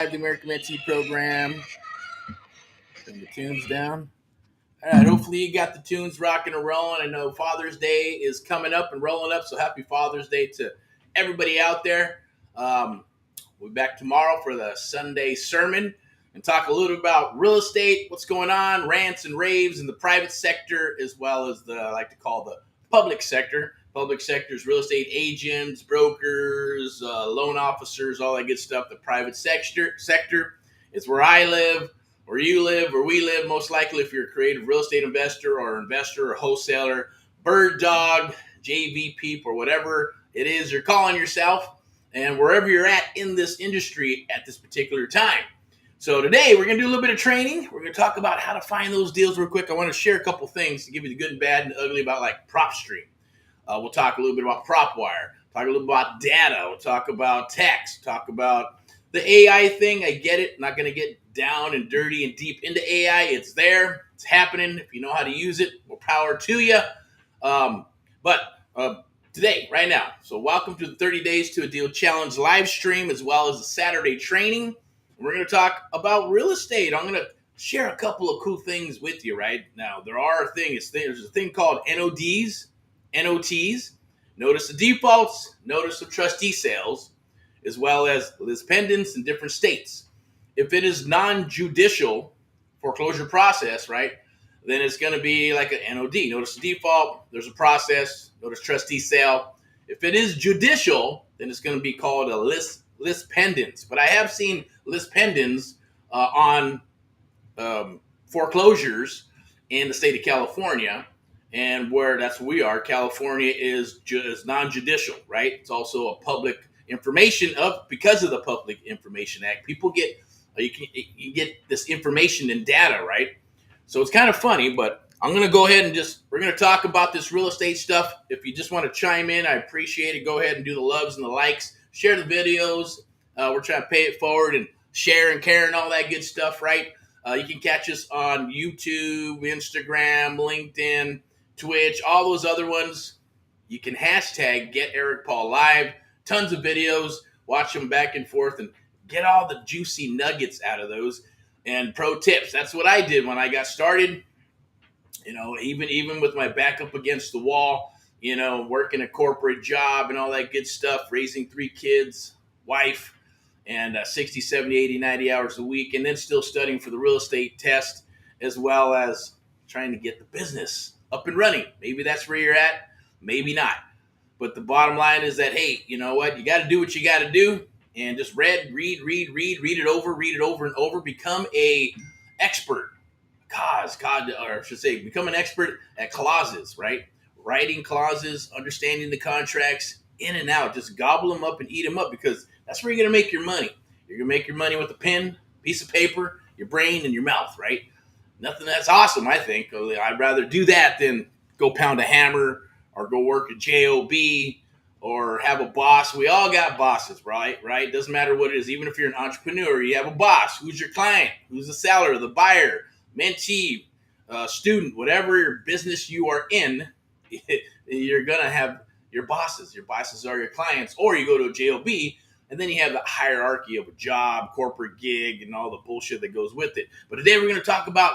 The American Mentee program. Turn the tunes down. All right, hopefully you got the tunes rocking and rolling. I know Father's Day is coming up and rolling up, so happy Father's Day to everybody out there. We'll be back tomorrow for the Sunday sermon and talk a little about real estate, what's going on, rants and raves in the private sector, as well as I like to call the public sector. Public sector is real estate agents, brokers, loan officers, all that good stuff. The private sector is where I live, where you live, where we live, most likely if you're a creative real estate investor or wholesaler, bird dog, JV peep, or whatever it is you're calling yourself, and wherever you're at in this industry at this particular time. So today we're going to do a little bit of training. We're going to talk about how to find those deals real quick. I want to share a couple things to give you the good and bad and ugly about like PropStream. We'll talk a little bit about PropWire, talk a little about data, we'll talk about text, talk about the AI thing. I get it. I'm not going to get down and dirty and deep into AI. It's there. It's happening. If you know how to use it, more power to you. But today, right now, so welcome to the 30 Days to a Deal Challenge live stream, as well as the Saturday training. We're going to talk about real estate. I'm going to share a couple of cool things with you right now. There's a thing called NOTs, notice the defaults, notice the trustee sales, as well as lis pendens in different states. If it is non-judicial foreclosure process, right, then it's going to be like an NOD. Notice the default, there's a process, notice trustee sale. If it is judicial, then it's going to be called a lis pendens. But I have seen lis pendens on foreclosures in the state of California, and where we are. California is non-judicial, right? It's also a public information because of the Public Information Act. People get you get this information and data, right? So it's kind of funny, but I'm going to go ahead and we're going to talk about this real estate stuff. If you just want to chime in, I appreciate it. Go ahead and do the loves and the likes, share the videos. We're trying to pay it forward and share and care and all that good stuff, right? You can catch us on YouTube, Instagram, LinkedIn, Twitch, all those other ones. You can hashtag Get Erick Paul Live. Tons of videos. Watch them back and forth and get all the juicy nuggets out of those. And pro tips. That's what I did when I got started. You know, even with my back up against the wall, you know, working a corporate job and all that good stuff, raising 3 kids, wife, and 60, 70, 80, 90 hours a week, and then still studying for the real estate test, as well as trying to get the business up and running. Maybe that's where you're at, maybe not. But the bottom line is that, hey, you know what? You got to do what you got to do, and just read it over and over. Become a expert. Become an expert at clauses, right? Writing clauses, understanding the contracts in and out. Just gobble them up and eat them up, because that's where you're going to make your money. You're going to make your money with a pen, piece of paper, your brain, and your mouth, right? Nothing that's awesome, I think. I'd rather do that than go pound a hammer or go work a JOB or have a boss. We all got bosses, right? Doesn't matter what it is. Even if you're an entrepreneur, you have a boss. Who's your client? Who's the seller, the buyer, mentee, student, whatever your business you are in, you're going to have your bosses. Your bosses are your clients. Or you go to a JOB, and then you have the hierarchy of a job, corporate gig, and all the bullshit that goes with it. But today we're going to talk about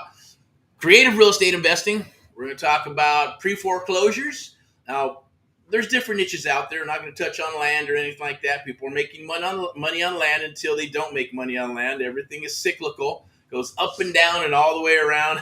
creative real estate investing. We're going to talk about pre-foreclosures. Now, there's different niches out there. I'm not going to touch on land or anything like that. People are making money on land until they don't make money on land. Everything is cyclical, goes up and down and all the way around,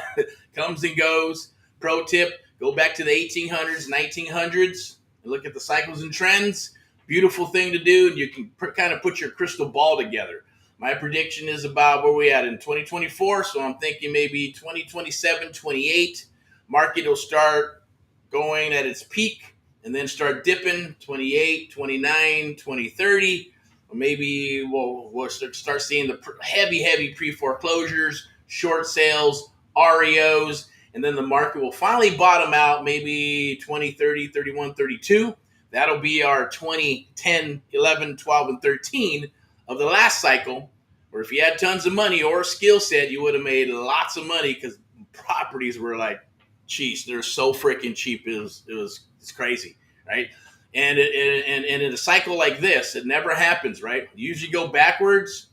comes and goes. Pro tip, go back to the 1800s, 1900s, and look at the cycles and trends. Beautiful thing to do, and you can kind of put your crystal ball together. My prediction is about where we at in 2024, so I'm thinking maybe 2027, 28. Market will start going at its peak and then start dipping 28, 29, 2030. Or maybe we'll start seeing the heavy pre-foreclosures, short sales, REOs, and then the market will finally bottom out maybe 20, 30, 31, 32. That'll be our 2010, 11, 12, and 13 of the last cycle, where if you had tons of money or a skill set, you would have made lots of money, because properties were like, geez, they're so freaking cheap. It's crazy, right? And in a cycle like this, it never happens, right? You usually go backwards,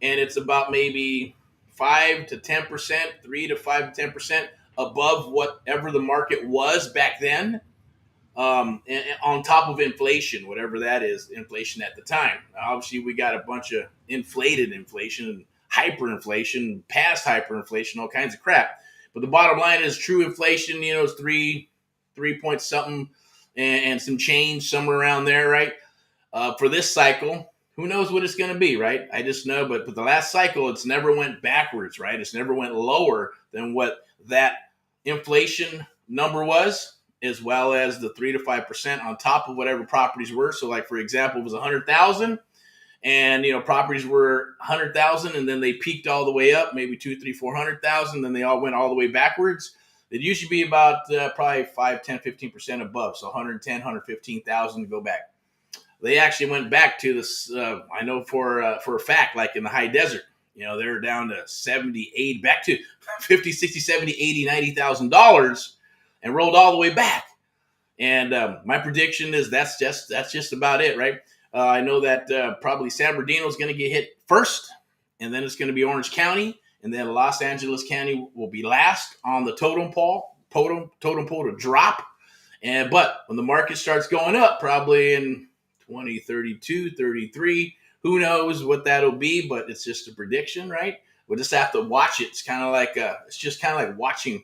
and it's about maybe 5 to 10%, 3 to 5 to 10% above whatever the market was back then, and on top of inflation, whatever that is, inflation at the time. Obviously, we got a bunch of inflated inflation and hyperinflation, past hyperinflation, all kinds of crap. But the bottom line is true inflation, is three point something and some change somewhere around there, right? For this cycle, who knows what it's going to be, right? I just know, but the last cycle, it's never went backwards, right? It's never went lower than what that inflation number was, as well as the 3 to 5% on top of whatever properties were. So, like for example, it was 100,000, and properties were 100,000, and then they peaked all the way up, maybe 2, 3, 400,000. Then they all went all the way backwards. It usually be about probably 5, 10, 15% above. So 110, 115,000 to go back. They actually went back to this. I know for a fact, like in the high desert, they're down to 70, 80, back to 50, 60, 70, 80, $90,000 and rolled all the way back. And my prediction is that's just about it, right? I know that probably San Bernardino is going to get hit first, and then it's going to be Orange County, and then Los Angeles County will be last on the totem pole to drop. But when the market starts going up, probably in 2032, 33, who knows what that'll be, but it's just a prediction, right? We'll just have to watch it. It's kind of like it's just kind of like watching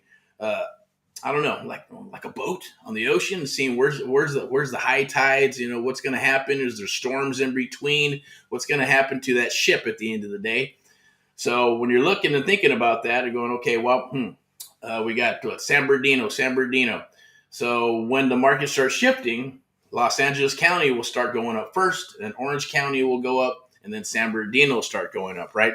I don't know, like a boat on the ocean, and seeing where's the high tides, what's going to happen. Is there storms in between? What's going to happen to that ship at the end of the day? So when you're looking and thinking about that, you're going, okay, well, we got San Bernardino. So when the market starts shifting, Los Angeles County will start going up first, then Orange County will go up, and then San Bernardino will start going up, right?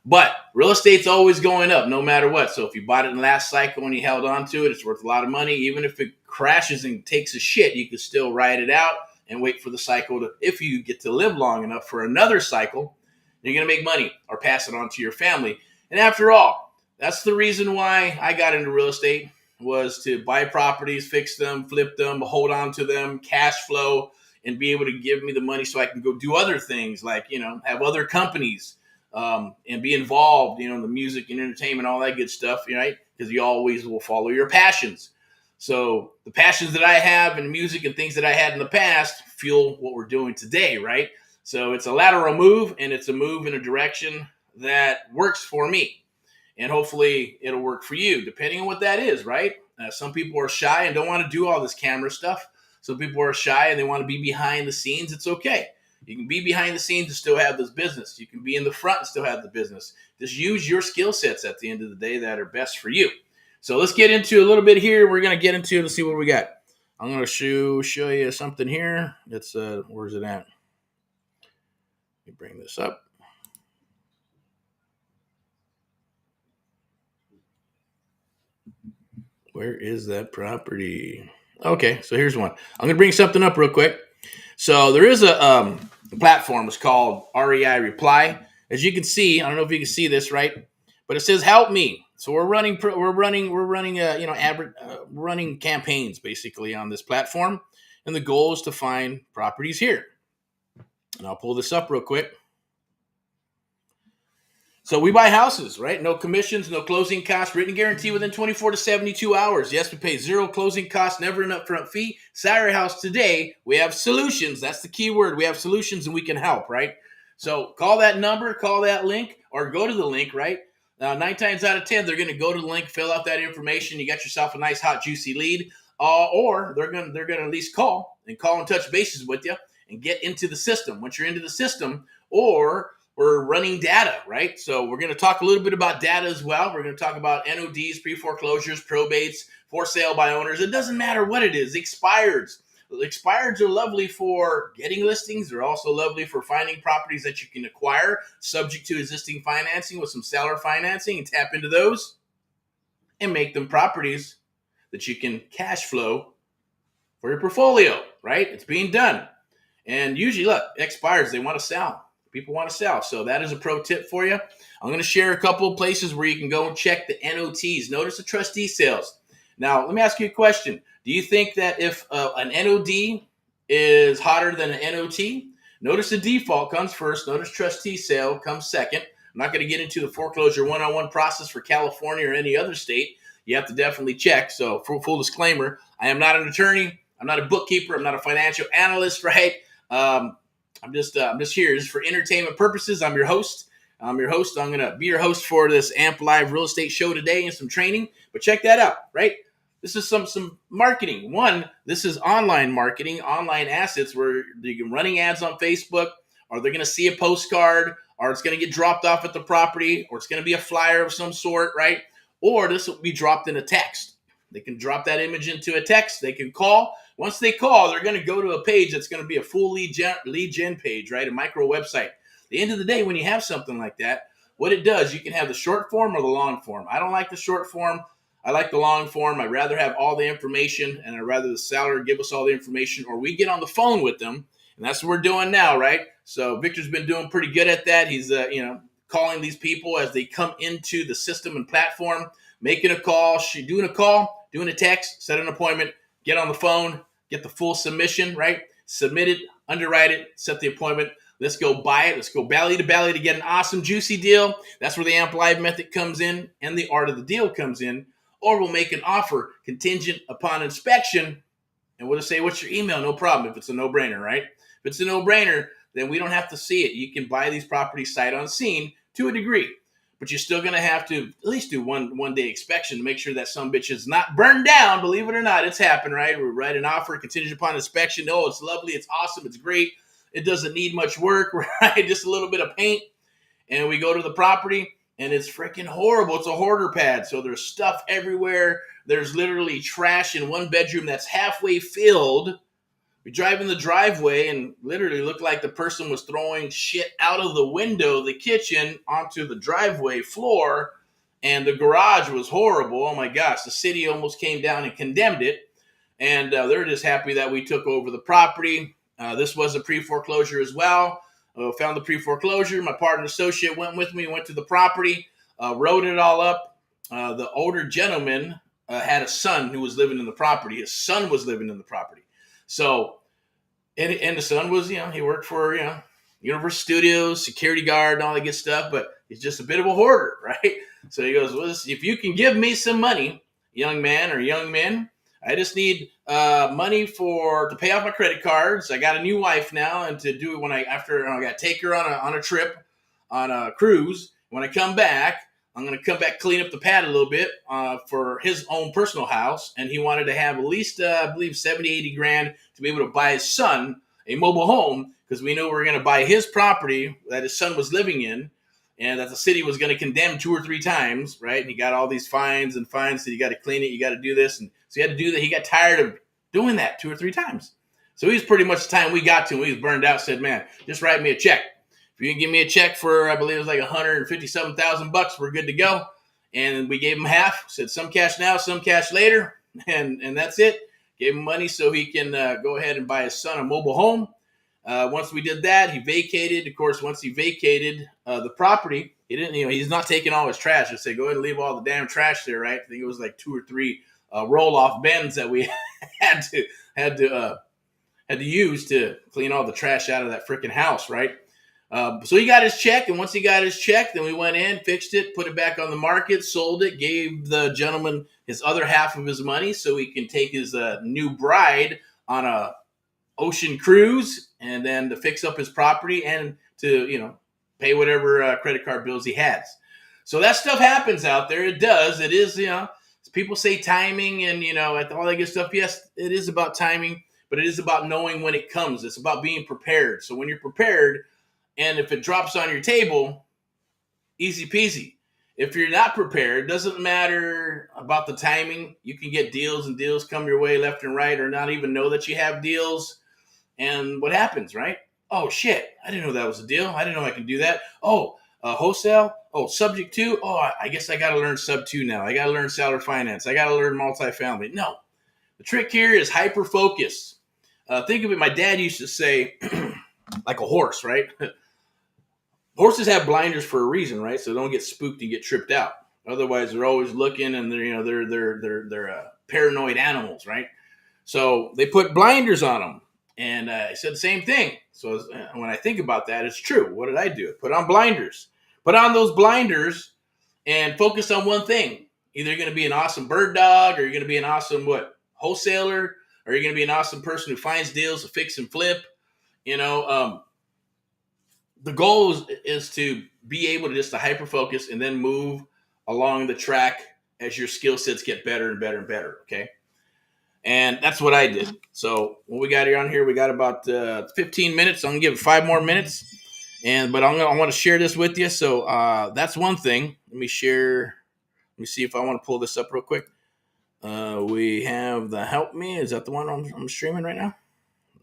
But real estate's always going up no matter what. So if you bought it in the last cycle and you held on to it, it's worth a lot of money. Even if it crashes and takes a shit, you can still ride it out and wait for the cycle to, if you get to live long enough for another cycle, you're going to make money or pass it on to your family. And after all, that's the reason why I got into real estate, was to buy properties, fix them, flip them, hold on to them, cash flow, and be able to give me the money so I can go do other things like, have other companies. And be involved, in the music and entertainment, all that good stuff, right? Because you always will follow your passions. So the passions that I have in music and things that I had in the past fuel what we're doing today, right? So it's a lateral move, and it's a move in a direction that works for me. And hopefully it'll work for you, depending on what that is, right? Some people are shy and don't want to do all this camera stuff. Some people are shy and they want to be behind the scenes. It's okay. You can be behind the scenes and still have this business. You can be in the front and still have the business. Just use your skill sets at the end of the day that are best for you. So let's get into a little bit here. We're going to get into, let's see what we got. I'm going to show you something here. It's where's it at? Let me bring this up. Where is that property? Okay, so here's one. I'm going to bring something up real quick. So there is a platform. It's called REI Reply. As you can see, I don't know if you can see this, right? But it says "Help me." So we're running running campaigns basically on this platform, and the goal is to find properties here. And I'll pull this up real quick. So we buy houses, right? No commissions, no closing costs, written guarantee within 24 to 72 hours. Yes, we pay zero closing costs, never an upfront fee. Salary House today, we have solutions. That's the key word. We have solutions and we can help, right? So call that number, call that link, or go to the link, right? Now, 9 times out of 10, they're going to go to the link, fill out that information. You got yourself a nice, hot, juicy lead. Or they're going to at least call and touch bases with you and get into the system. Once you're into the system, or we're running data, right? So we're going to talk a little bit about data as well. We're going to talk about NODs, pre-foreclosures, probates, for sale by owners. It doesn't matter what it is. Expireds. Expireds are lovely for getting listings. They're also lovely for finding properties that you can acquire subject to existing financing with some seller financing, and tap into those and make them properties that you can cash flow for your portfolio, right? It's being done. And usually, look, expireds, they want to sell. People want to sell. So that is a pro tip for you. I'm going to share a couple of places where you can go and check the NOTs. Notice the trustee sales. Now, let me ask you a question. Do you think that if an NOD is hotter than an NOT, Notice the default comes first. Notice trustee sale comes second. I'm not going to get into the foreclosure one-on-one process for California or any other state. You have to definitely check. So full disclaimer, I am not an attorney. I'm not a bookkeeper. I'm not a financial analyst, right? I'm just here just for entertainment purposes. I'm your host. I'm going to be your host for this AMP Live real estate show today and some training. But check that out, right? This is some marketing. One, this is online marketing, online assets where you're running ads on Facebook, or they're going to see a postcard, or it's going to get dropped off at the property, or it's going to be a flyer of some sort, right? Or this will be dropped in a text. They can drop that image into a text. They can call. Once they call, they're going to go to a page that's going to be a full lead gen page, right? A micro website. At the end of the day, when you have something like that, what it does, you can have the short form or the long form. I don't like the short form. I like the long form. I'd rather have all the information, and I'd rather the seller give us all the information, or we get on the phone with them, and that's what we're doing now, right? So Victor's been doing pretty good at that. He's, calling these people as they come into the system and platform, making a call, doing a text, set an appointment, get on the phone, get the full submission, right? Submit it, underwrite it, set the appointment. Let's go buy it. Let's go belly to belly to get an awesome, juicy deal. That's where the AMP Live method comes in and the art of the deal comes in. Or we'll make an offer contingent upon inspection, and we'll just say, what's your email? No problem if it's a no-brainer, right? If it's a no-brainer, then we don't have to see it. You can buy these properties sight unseen to a degree, but you're still going to have to at least do one day inspection to make sure that some bitch is not burned down. Believe it or not, it's happened, right? We write an offer contingent upon inspection. Oh, it's lovely. It's awesome. It's great. It doesn't need much work, right? Just a little bit of paint. And we go to the property, and it's freaking horrible. It's a hoarder pad. So there's stuff everywhere. There's literally trash in one bedroom that's halfway filled. We drive in the driveway and literally look like the person was throwing shit out of the window of the kitchen onto the driveway floor. And the garage was horrible. Oh my gosh, the city almost came down and condemned it. And they're just happy that we took over the property. This was a pre-foreclosure as well. Found the pre-foreclosure. My partner associate went with me, went to the property, wrote it all up. The older gentleman had a son who was living in the property. His son was living in the property. So, and the son was, he worked for, Universal Studios, security guard and all that good stuff, but he's just a bit of a hoarder, right? So he goes, well, if you can give me some money, young man or young men, I just need money to pay off my credit cards. I got a new wife now, and to do it I got to take her on a trip, on a cruise. When I come back, I'm going to come back, clean up the pad a little bit for his own personal house. And he wanted to have at least, I believe, 70, 80 grand to be able to buy his son a mobile home, because we knew we were going to buy his property that his son was living in, and that the city was going to condemn 2 or 3 times, right? And he got all these fines, so you got to clean it, you got to do this. And so he had to do that. He got tired of doing that 2 or 3 times. So he was pretty much the time we got to him, he was burned out, said, man, just write me a check. If you can give me a check for, I believe it was like $157,000, we're good to go. And we gave him half, said some cash now, some cash later. And that's it. Gave him money so he can go ahead and buy his son a mobile home. Once we did that, he vacated. Of course, once he vacated the property, he didn't, he's not taking all his trash. I say, go ahead and leave all the damn trash there, right? I think it was like 2 or 3 roll-off bins that we had to use to clean all the trash out of that freaking house, right? So he got his check, and once he got his check, then we went in, fixed it, put it back on the market, sold it, gave the gentleman his other half of his money so he can take his new bride on a ocean cruise, and then to fix up his property and to, pay whatever credit card bills he has. So that stuff happens out there. It does. It is, people say timing and, all that good stuff. Yes, it is about timing, but it is about knowing when it comes. It's about being prepared. So when you're prepared, and if it drops on your table, easy peasy. If you're not prepared, doesn't matter about the timing. You can get deals, and deals come your way left and right, or not even know that you have deals. And what happens, right? Oh, shit. I didn't know that was a deal. I didn't know I could do that. Oh, wholesale. Oh, subject to. Oh, I guess I got to learn sub 2 now. I got to learn seller finance. I got to learn multifamily. No. The trick here is hyper focus. Think of it. My dad used to say, like a horse, right? Horses have blinders for a reason, right? So they don't get spooked and get tripped out. Otherwise, they're always looking, and they're paranoid animals, right? So they put blinders on them. And I said the same thing. So when I think about that, it's true. What did I do? Put on blinders. Put on those blinders and focus on one thing. Either you're going to be an awesome bird dog, or you're going to be an awesome wholesaler, or you're going to be an awesome person who finds deals to fix and flip. You know, the goal is to be able to just to hyper focus and then move along the track as your skill sets get better and better and better. Okay. And that's what I did. So what we got here on here, we got about 15 minutes. I'm gonna give it 5 more minutes, but I want to share this with you. So that's one thing. Let me share. Let me see if I want to pull this up real quick. We have the help me. Is that the one I'm streaming right now?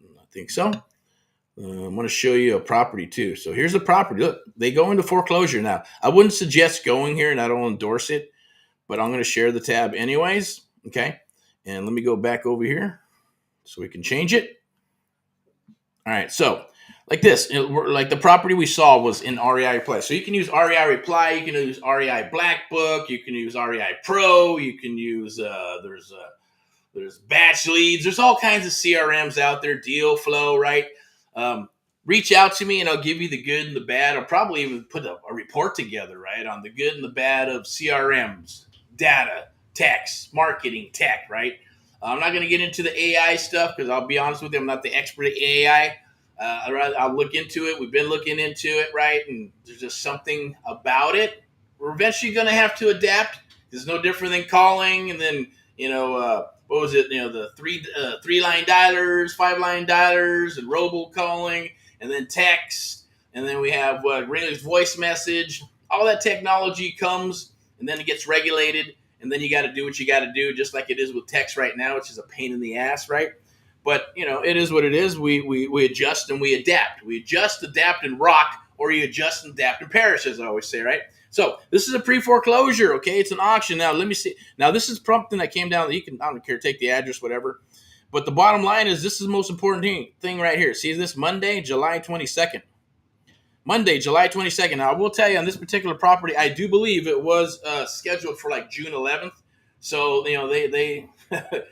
I think so. I'm going to show you a property too. So here's the property. Look, they go into foreclosure now. I wouldn't suggest going here, and I don't endorse it, but I'm going to share the tab anyways. Okay. And let me go back over here so we can change it. All right. So like this, like the property we saw was in REI Reply. So you can use REI Reply. You can use REI Black Book. You can use REI Pro. You can use, there's batch leads. There's all kinds of CRMs out there, Deal Flow, right? Reach out to me and I'll give you the good and the bad. I'll probably even put a report together, right, on the good and the bad of CRMs, data, text, marketing, tech, right? I'm not going to get into the AI stuff because I'll be honest with you, I'm not the expert at AI. I'll look into it. We've been looking into it, right? And there's just something about it. We're eventually going to have to adapt. It's no different than calling and then, what was it? The three line dialers, 5-line dialers, and robocalling, and then text, and then we have Rayleigh's voice message. All that technology comes, and then it gets regulated, and then you got to do what you got to do, just like it is with text right now, which is a pain in the ass, right? But it is what it is. We adjust and we adapt. We adjust, adapt, and rock, or you adjust and adapt and perish, as I always say, right? So this is a pre-foreclosure, okay? It's an auction. Now, let me see. Now, this is something that came down. You can, I don't care, take the address, whatever. But the bottom line is this is the most important thing right here. See this Monday, July 22nd. Monday, July 22nd. Now, I will tell you on this particular property, I do believe it was scheduled for like June 11th. So, they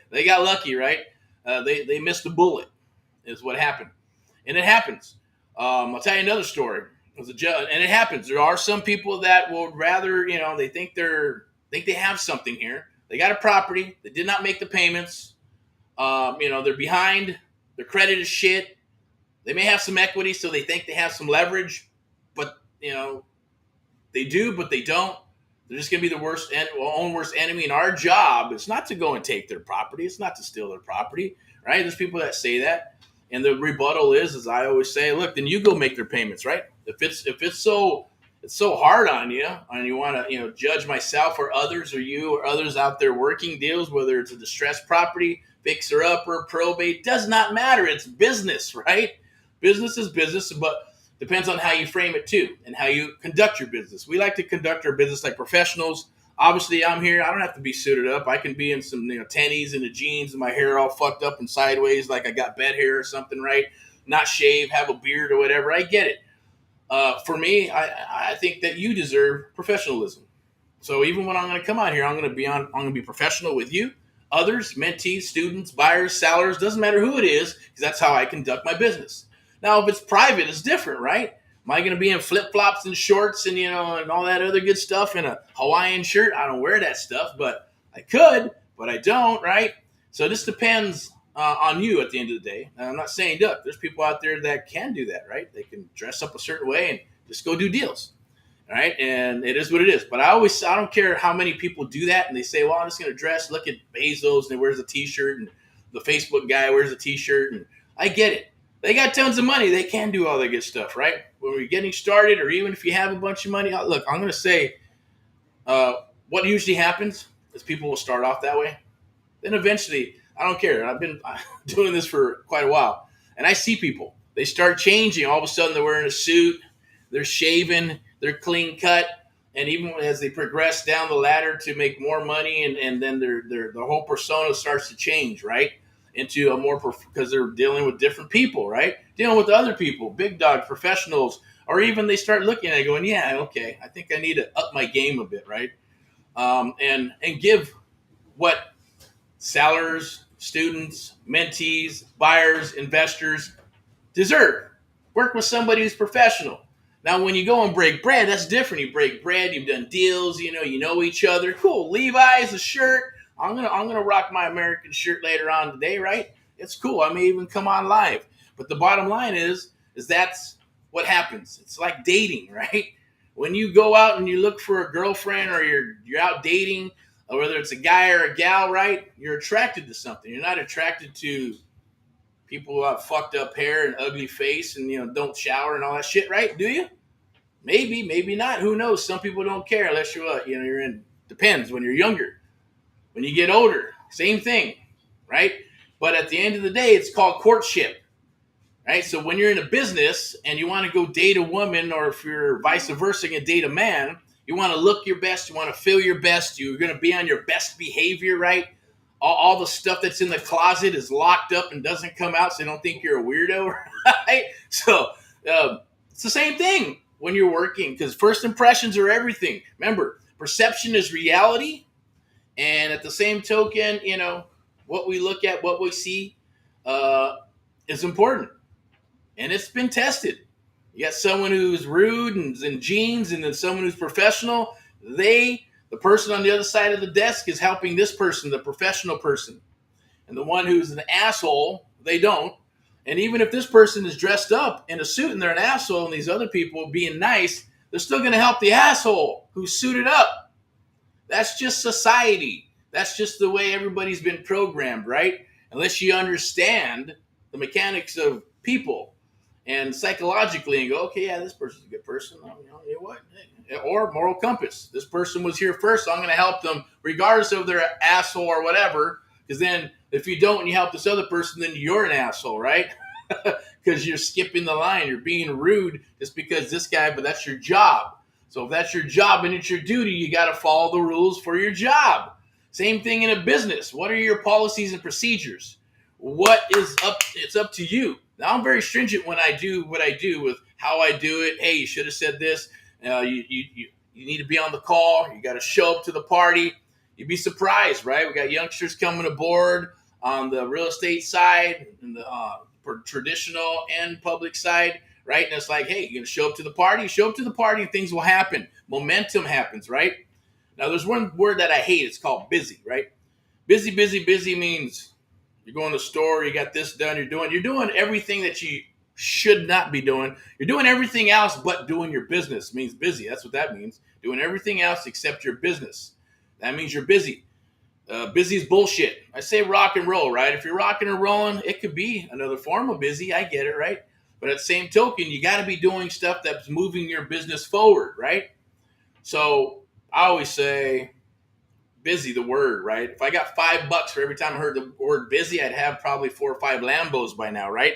they got lucky, right? They missed the bullet is what happened. And it happens. I'll tell you another story. And it happens. There are some people that would rather, they think they have something here. They got a property. They did not make the payments. They're behind. Their credit is shit. They may have some equity, so they think they have some leverage, but they do, but they don't. They're just going to be the own worst enemy. And our job is not to go and take their property. It's not to steal their property, right? There's people that say that. And the rebuttal is, as I always say, look, then you go make their payments, right? If it's so hard on you, and you want to judge myself or others or you or others out there working deals, whether it's a distressed property, fixer upper, probate, does not matter. It's business, right? Business is business, but depends on how you frame it too and how you conduct your business. We like to conduct our business like professionals. Obviously, I'm here. I don't have to be suited up. I can be in some tennies and the jeans and my hair all fucked up and sideways like I got bed hair or something, right? Not shave, have a beard or whatever. I get it. For me, I think that you deserve professionalism. So even when I'm going to come out here, I'm going to be professional with you, others, mentees, students, buyers, sellers. Doesn't matter who it is, because that's how I conduct my business. Now, if it's private, it's different, right? Am I going to be in flip-flops and shorts and, and all that other good stuff in a Hawaiian shirt? I don't wear that stuff, but I could, but I don't, right? So this depends on you at the end of the day. And I'm not saying, look, there's people out there that can do that, right? They can dress up a certain way and just go do deals, right? And it is what it is. But I don't care how many people do that and they say, well, I'm just going to dress. Look at Bezos and he wears a T-shirt and the Facebook guy wears a T-shirt. And I get it. They got tons of money. They can do all that good stuff, right? When we're getting started, or even if you have a bunch of money, look, I'm going to say what usually happens is people will start off that way. Then eventually, I don't care. I've been doing this for quite a while. And I see people. They start changing. All of a sudden, they're wearing a suit. They're shaven. They're clean cut. And even as they progress down the ladder to make more money, and then their whole persona starts to change, right? Into a more, because they're dealing with different people, right? Dealing with other people, big dogs, professionals, or even they start looking at it going, yeah, okay, I think I need to up my game a bit, right? And give what sellers, students, mentees, buyers, investors deserve. Work with somebody who's professional. Now, when you go and break bread, that's different. You break bread, you've done deals, you know each other. Cool. Levi's, a shirt. I'm gonna rock my American shirt later on today, right? It's cool. I may even come on live. But the bottom line is that's what happens. It's like dating, right? When you go out and you look for a girlfriend, or you're out dating, or whether it's a guy or a gal, right? You're attracted to something. You're not attracted to people who have fucked up hair and ugly face and don't shower and all that shit, right? Do you? Maybe, maybe not. Who knows? Some people don't care unless you're in. Depends. When you're younger, when you get older, same thing, right? But at the end of the day, it's called courtship, right? So when you're in a business and you want to go date a woman, or if you're vice versa and date a man, you want to look your best, you want to feel your best, you're going to be on your best behavior, right? All the stuff that's in the closet is locked up and doesn't come out, so they don't think you're a weirdo, right? So it's the same thing when you're working, because first impressions are everything. Remember, perception is reality, and at the same token, what we look at, what we see, is important, and it's been tested. You got someone who's rude and in jeans, and then someone who's professional. The person on the other side of the desk is helping this person, the professional person. And the one who's an asshole, they don't. And even if this person is dressed up in a suit and they're an asshole, and these other people being nice, they're still going to help the asshole who's suited up. That's just society. That's just the way everybody's been programmed, right? Unless you understand the mechanics of people and psychologically and go, okay, yeah, this person's a good person. You know what? Or moral compass. This person was here first, so I'm going to help them regardless of their asshole or whatever. Because then if you don't and you help this other person, then you're an asshole, right? Because you're skipping the line. You're being rude just because this guy, but that's your job. So if that's your job and it's your duty, you got to follow the rules for your job. Same thing in a business. What are your policies and procedures? What is up? It's up to you. Now, I'm very stringent when I do what I do with how I do it. Hey, you should have said this. You need to be on the call. You got to show up to the party. You'd be surprised, right? We got youngsters coming aboard on the real estate side and the traditional and public side, right? And it's like, hey, you're going to show up to the party? Show up to the party and things will happen. Momentum happens, right? Now, there's one word that I hate. It's called busy, right? Busy means you're going to the store, you got this done, you're doing everything that you should not be doing. You're doing everything else but doing your business. Means busy. That's what that means. Doing everything else except your business. That means you're busy. Busy is bullshit. I say rock and roll, right? If you're rocking and rolling, it could be another form of busy. I get it, right? But at the same token, you got to be doing stuff that's moving your business forward, right? So I always say busy, the word, right? If I got $5 for every time I heard the word busy, I'd have probably 4 or 5 Lambos by now, right?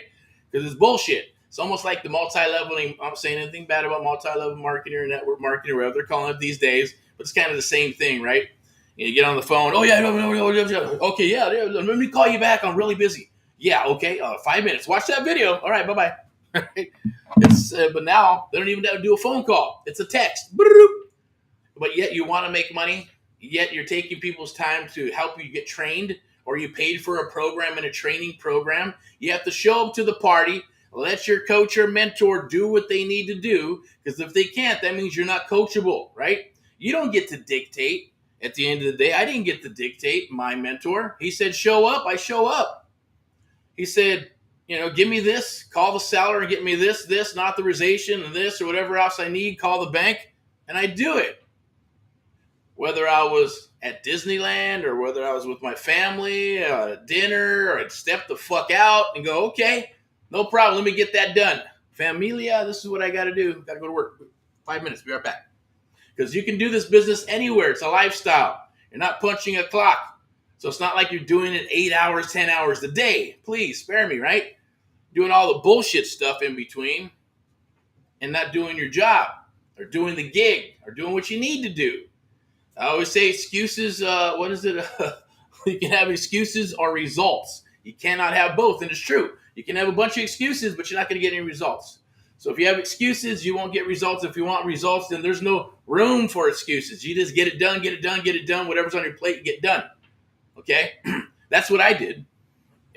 Because it's bullshit. It's almost like the multi-leveling. I'm not saying anything bad about multi-level marketing or network marketing or whatever they're calling it these days, but it's kind of the same thing, right? You get on the phone. Oh, yeah. Okay, yeah. Let me call you back. I'm really busy. Yeah, okay. 5 minutes. Watch that video. All right, bye-bye. But now they don't even have to do a phone call. It's a text. But yet you want to make money, yet you're taking people's time to help you get trained, or you paid for a program and a training program. You have to show up to the party, let your coach or mentor do what they need to do, because if they can't, that means you're not coachable, right? You don't get to dictate. At the end of the day, I didn't get to dictate. My mentor, he said, show up, I show up. He said, give me this, call the seller and get me this and authorization and this or whatever else I need, call the bank, and I do it. Whether I was at Disneyland or whether I was with my family at dinner, or I'd step the fuck out and go, okay, no problem, let me get that done. Familia, this is what I got to do. Got to go to work. 5 minutes, be right back. Because you can do this business anywhere. It's a lifestyle. You're not punching a clock. So it's not like you're doing it 8 hours, 10 hours a day. Please, spare me, right? Doing all the bullshit stuff in between and not doing your job or doing the gig or doing what you need to do. I always say excuses, what is it? You can have excuses or results. You cannot have both, and it's true. You can have a bunch of excuses, but you're not going to get any results. So if you have excuses, you won't get results. If you want results, then there's no room for excuses. You just get it done. Whatever's on your plate, get done. Okay? That's what I did.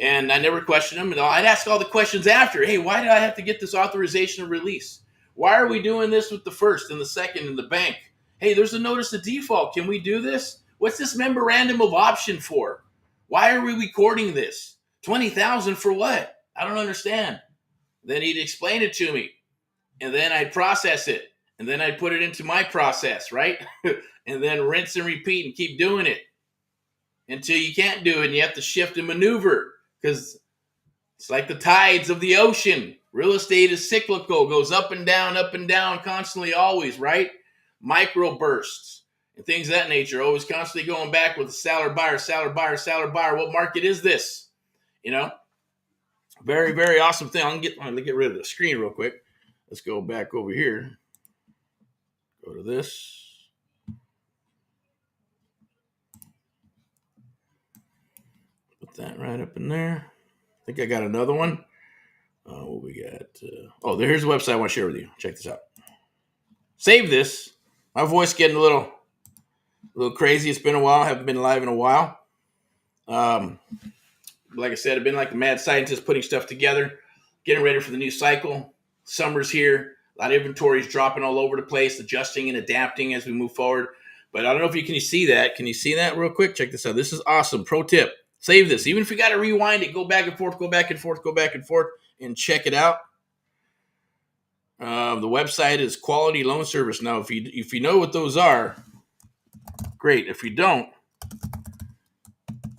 And I never questioned them. And I'd ask all the questions after. Hey, why did I have to get this authorization of release? Why are we doing this with the first and the second and the bank? Hey, there's a notice of default. Can we do this? What's this memorandum of option for? Why are we recording this? 20,000 for what? I don't understand. Then he'd explain it to me, and then I'd process it, and then I'd put it into my process, right? And then rinse and repeat and keep doing it until you can't do it, and you have to shift and maneuver because it's like the tides of the ocean. Real estate is cyclical, goes up and down constantly, always, right? Micro bursts and things of that nature, always constantly going back with a seller buyer, seller buyer, seller buyer. What market is this? You know, very, very awesome thing. Let me get rid of the screen real quick. Let's go back over here. Go to this. Put that right up in there. I think I got another one. What we got? Here's the website I want to share with you. Check this out. Save this. My voice getting a little crazy. It's been a while. I haven't been live in a while. Like I said, I've been like the mad scientist putting stuff together, getting ready for the new cycle. Summer's here. A lot of inventory is dropping all over the place, adjusting and adapting as we move forward. But I don't know if can you see that? Can you see that real quick? Check this out. This is awesome. Pro tip. Save this. Even if you got to rewind it, go back and forth, and check it out. The website is Quality Loan Service. Now, if you know what those are, great. If you don't,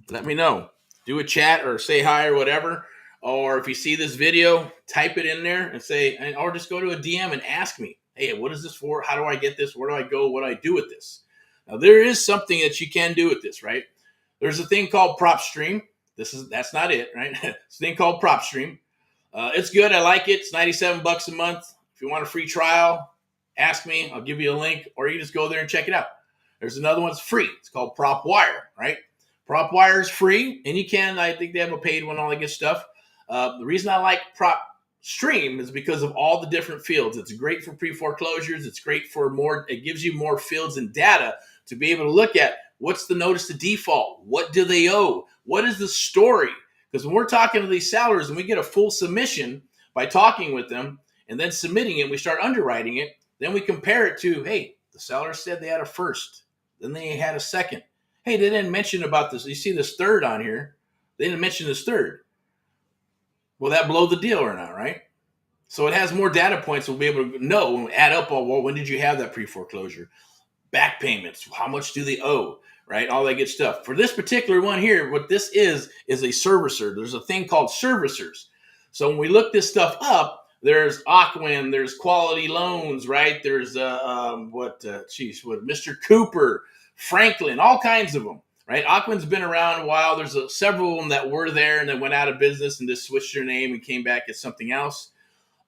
let me know. Do a chat or say hi or whatever. Or if you see this video, type it in there and say, or just go to a DM and ask me, hey, what is this for? How do I get this? Where do I go? What do I do with this? Now, there is something that you can do with this, right? There's a thing called PropStream. That's not it, right? It's a thing called PropStream. It's good. I like it. It's $97 a month. If you want a free trial, ask me. I'll give you a link, or you just go there and check it out. There's another one that's free. It's called PropWire, right? PropWire is free, and I think they have a paid one, all that good stuff. The reason I like PropStream is because of all the different fields. It's great for pre-foreclosures. It's great for more. It gives you more fields and data to be able to look at what's the notice of default. What do they owe? What is the story? Because when we're talking to these sellers and we get a full submission by talking with them and then submitting it, we start underwriting it. Then we compare it to, hey, the seller said they had a first. Then they had a second. Hey, they didn't mention about this. You see this third on here. They didn't mention this third. Will that blow the deal or not, right? So it has more data points. We'll be able to know and add up, when did you have that pre-foreclosure? Back payments. How much do they owe? Right? All that good stuff. For this particular one here, what this is a servicer. There's a thing called servicers. So when we look this stuff up, there's Aquin, there's Quality Loans, right? There's Mr. Cooper, Franklin, all kinds of them, right? Aquin's been around a while. There's several of them that were there and then went out of business and just switched their name and came back as something else.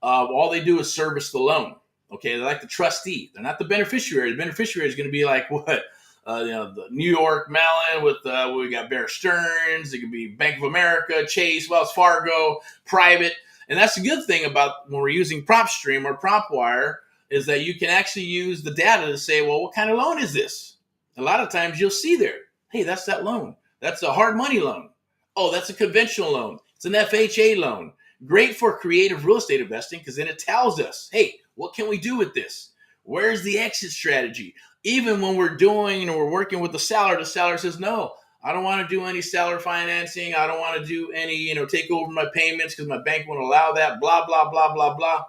All they do is service the loan. Okay, they're like the trustee. They're not the beneficiary. The beneficiary is going to be like what? The New York Mellon with we got Bear Stearns. It could be Bank of America, Chase, Wells Fargo, private. And that's the good thing about when we're using PropStream or PropWire is that you can actually use the data to say, well, what kind of loan is this? A lot of times you'll see there, hey, that's that loan. That's a hard money loan. Oh, that's a conventional loan. It's an FHA loan. Great for creative real estate investing because then it tells us, hey, what can we do with this? Where's the exit strategy? Even when we're working with the seller says, no, I don't want to do any seller financing. I don't want to do any, take over my payments because my bank won't allow that, blah, blah, blah, blah, blah.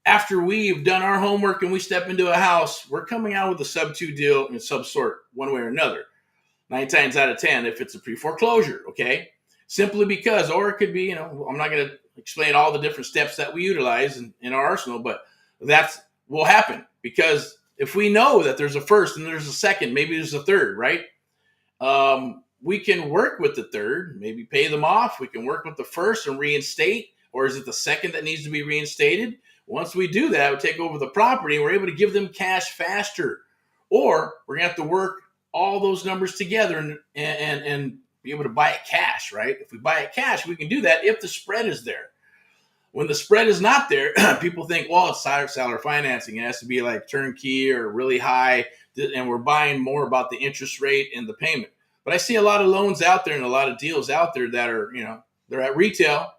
After we've done our homework and we step into a house, we're coming out with a sub-2 deal in some sort, one way or another. 9 times out of 10, if it's a pre-foreclosure, okay? Simply because, or it could be, I'm not going to explain all the different steps that we utilize in our arsenal, but that's will happen because if we know that there's a first and there's a second, maybe there's a third, right? We can work with the third, maybe pay them off. We can work with the first and reinstate, or is it the second that needs to be reinstated? Once we do that, we take over the property and we're able to give them cash faster. Or we're going to have to work all those numbers together and be able to buy it cash, right? If we buy it cash, we can do that if the spread is there. When the spread is not there, people think, well, it's seller financing. It has to be like turnkey or really high, and we're buying more about the interest rate and the payment. But I see a lot of loans out there and a lot of deals out there that are, they're at retail.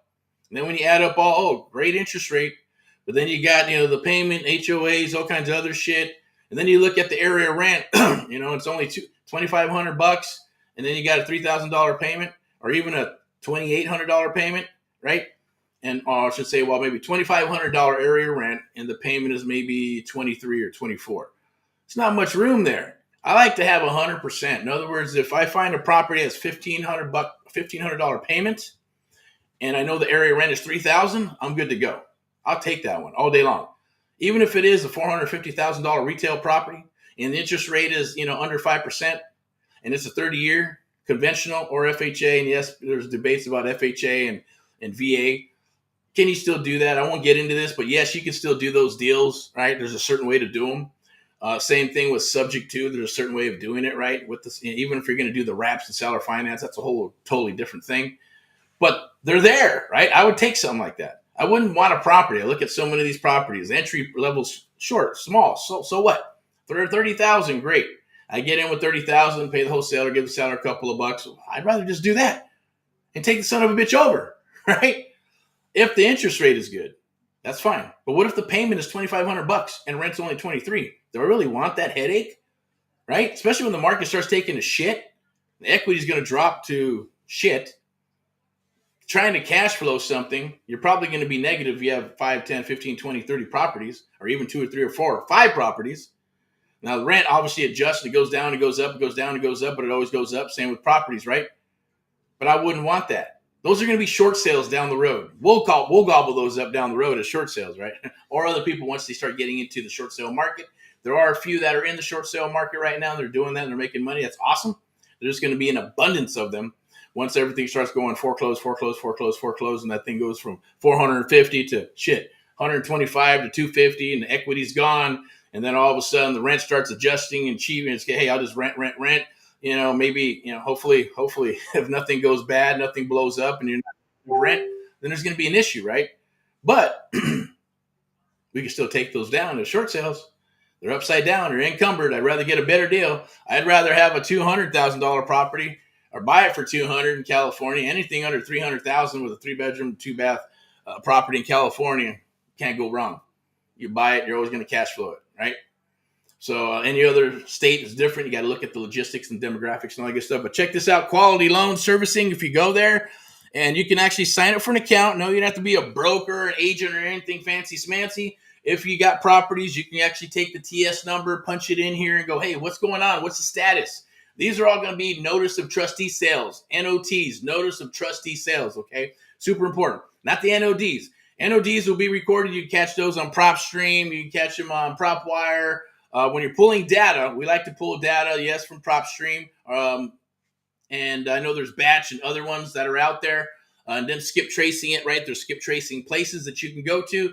And then when you add up great interest rate, but then you got, the payment, HOAs, all kinds of other shit. And then you look at the area rent, it's only $2,500, and then you got a $3,000 payment, or even a $2,800 payment, right? And I should say, maybe $2,500 area rent, and the payment is maybe 23 or 24. It's not much room there. I like to have 100%. In other words, if I find a property that's $1,500 payment, and I know the area rent is $3,000, I'm good to go. I'll take that one all day long. Even if it is a $450,000 retail property and the interest rate is, under 5%, and it's a 30-year conventional or FHA, and yes, there's debates about FHA and VA. Can you still do that? I won't get into this, but yes, you can still do those deals, right? There's a certain way to do them. Same thing with subject to. There's a certain way of doing it, right? With this, even if you're going to do the wraps and seller finance, that's a whole totally different thing. But they're there, right? I would take something like that. I wouldn't want a property. I look at so many of these properties, entry levels short, small. So what? 30,000, great. I get in with 30,000, pay the wholesaler, give the seller a couple of bucks. I'd rather just do that and take the son of a bitch over, right? If the interest rate is good, that's fine. But what if the payment is $2,500 and rent's only 23? Do I really want that headache, right? Especially when the market starts taking a shit, the equity is going to drop to shit. Trying to cash flow something, you're probably going to be negative if you have 5, 10, 15, 20, 30 properties, or even 2 or 3 or 4 or 5 properties. Now, the rent obviously adjusts. It goes down, it goes up, it goes down, it goes up, but it always goes up. Same with properties, right? But I wouldn't want that. Those are going to be short sales down the road. We'll gobble those up down the road as short sales, right? Or other people, once they start getting into the short sale market. There are a few that are in the short sale market right now. They're doing that and they're making money. That's awesome. There's going to be an abundance of them. Once everything starts going foreclose, and that thing goes from 450 to 125 to 250, and the equity's gone, and then all of a sudden the rent starts adjusting and cheap, and it's, hey, I'll just rent. Maybe, hopefully, if nothing goes bad, nothing blows up, and you're not rent, then there's going to be an issue, right? But we can still take those down as short sales. They're upside down. They're encumbered. I'd rather get a better deal. I'd rather have a $200,000 property or buy it for $200,000 in California. Anything under $300,000 with a 3-bedroom, 2-bath property in California, can't go wrong. You buy it, you're always going to cash flow it, right? So any other state is different. You got to look at the logistics and demographics and all that good stuff. But check this out, Quality Loan Servicing. If you go there and you can actually sign up for an account. No, you don't have to be a broker, an agent, or anything fancy smancy. If you got properties, you can actually take the TS number, punch it in here, and go, hey, what's going on? What's the status? These are all going to be notice of trustee sales, NOTs, notice of trustee sales, okay? Super important. Not the NODs. NODs will be recorded. You can catch those on PropStream. You can catch them on PropWire. When you're pulling data, we like to pull data, yes, from PropStream. And I know there's Batch and other ones that are out there. And then skip tracing it, right? There's skip tracing places that you can go to.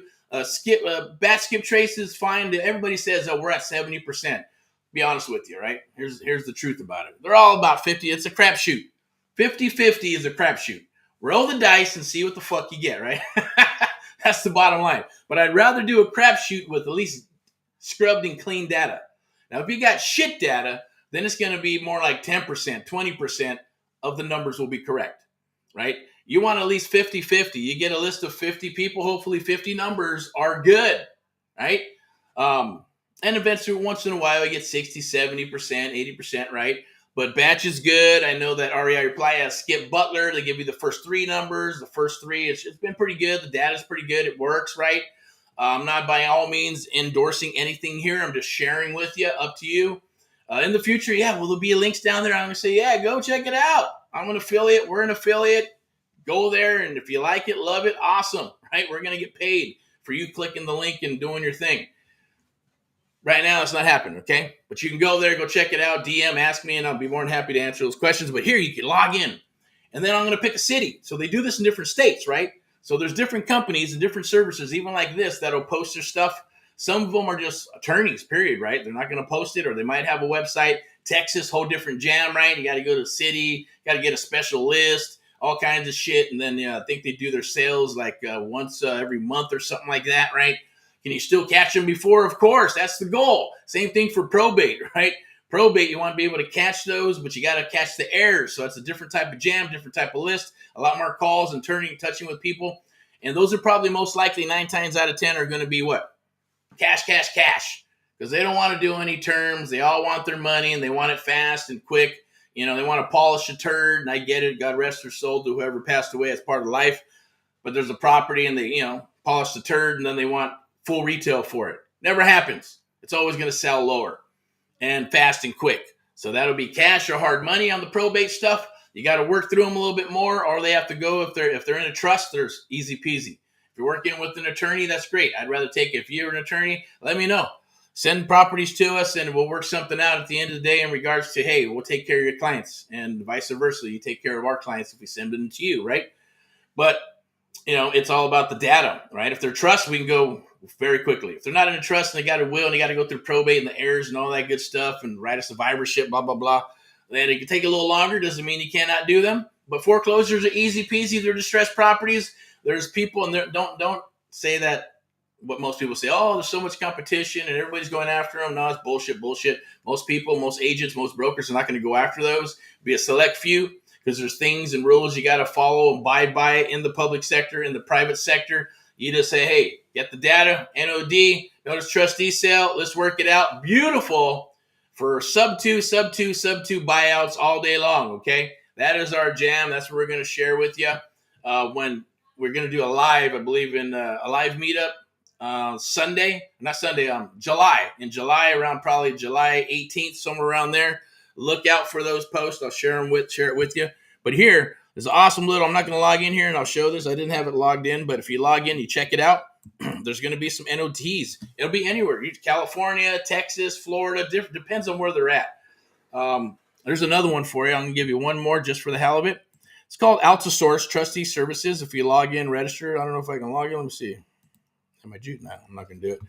Batch skip traces, fine. Everybody says, we're at 70%. Be honest with you, right? Here's the truth about it. They're all about 50. It's a crapshoot. 50-50 is a crapshoot. Roll the dice and see what the fuck you get, right? That's the bottom line. But I'd rather do a crapshoot with at least scrubbed and clean data. Now, if you got shit data, then it's going to be more like 10%, 20% of the numbers will be correct, right? You want at least 50-50. You get a list of 50 people, hopefully 50 numbers are good, right? And eventually, once in a while, you get 60, 70%, 80%, right? But Batch is good. I know that REI Reply has Skip Butler. They give you the first 3 numbers. The first 3, it's been pretty good. The data's pretty good. It works, right? I'm not by all means endorsing anything here. I'm just sharing with you. Up to you. In the future, will there be links down there? I'm going to say, go check it out. I'm an affiliate. We're an affiliate. Go there, and if you like it, love it, awesome, right? We're going to get paid for you clicking the link and doing your thing. Right now, it's not happening, okay? But you can go there, go check it out, DM, ask me, and I'll be more than happy to answer those questions. But here, you can log in. And then I'm going to pick a city. So they do this in different states, right? So there's different companies and different services, even like this, that'll post their stuff. Some of them are just attorneys, period, right? They're not going to post it, or they might have a website. Texas, whole different jam, right? You got to go to the city, got to get a special list, all kinds of shit. And then I think they do their sales like once every month or something like that, right? Can you still catch them before? Of course, that's the goal. Same thing for probate, right? Probate, you want to be able to catch those, but you got to catch the errors. So it's a different type of jam, different type of list, a lot more calls and touching with people. And those are probably most likely 9 times out of 10 are going to be what? Cash, cash, cash. Because they don't want to do any terms. They all want their money and they want it fast and quick. They want to polish a turd, and I get it. God rest their soul to whoever passed away as part of life. But there's a property and they, polish the turd and then they want full retail for it. Never happens. It's always going to sell lower and fast and quick. So that'll be cash or hard money on the probate stuff. You got to work through them a little bit more, or they have to go if they're in a trust. There's easy peasy. If you're working with an attorney, that's great. I'd rather take it. If you're an attorney, let me know. Send properties to us, and we'll work something out at the end of the day in regards to, hey, we'll take care of your clients, and vice versa. You take care of our clients if we send them to you, right? But it's all about the data, right? If they're trust, we can go very quickly. If they're not in a trust and they got a will and they got to go through probate and the heirs and all that good stuff and write a survivorship, blah, blah, blah, then it can take a little longer. Doesn't mean you cannot do them. But foreclosures are easy peasy. They're distressed properties. There's people, and don't say that what most people say, oh, there's so much competition and everybody's going after them. No, it's bullshit. Most people, most agents, most brokers are not going to go after those. Be a select few, because there's things and rules you got to follow and abide by in the public sector, in the private sector. You just say, hey, get the data, NOD, notice trustee sale. Let's work it out. Beautiful for sub two buyouts all day long, okay? That is our jam. That's what we're going to share with you when we're going to do a live, I believe, in a live meetup July. In July, around probably July 18th, somewhere around there. Look out for those posts. I'll share it with you. But here, there's an awesome little, I'm not going to log in here and I'll show this. I didn't have it logged in, but if you log in, you check it out. There's going to be some NOTs. It'll be anywhere. California, Texas, Florida, depends on where they're at. There's another one for you. I'm going to give you one more just for the hell of it. It's called Altasource Trustee Services. If you log in, register. I don't know if I can log in. Let me see. Am I juking? No, I'm not going to do it.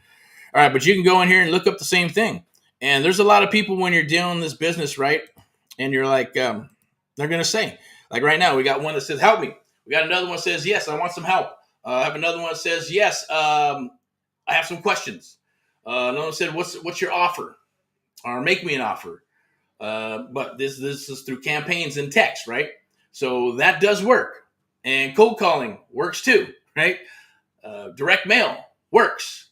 All right, but you can go in here and look up the same thing. And there's a lot of people when you're doing this business, right? And you're like, they're going to say, like right now, we got one that says, help me. We got another one that says, yes, I want some help. I have another one that says, yes, I have some questions. Another one said, what's your offer? Or make me an offer. But this is through campaigns and text, right? So that does work. And cold calling works too, right? Direct mail works.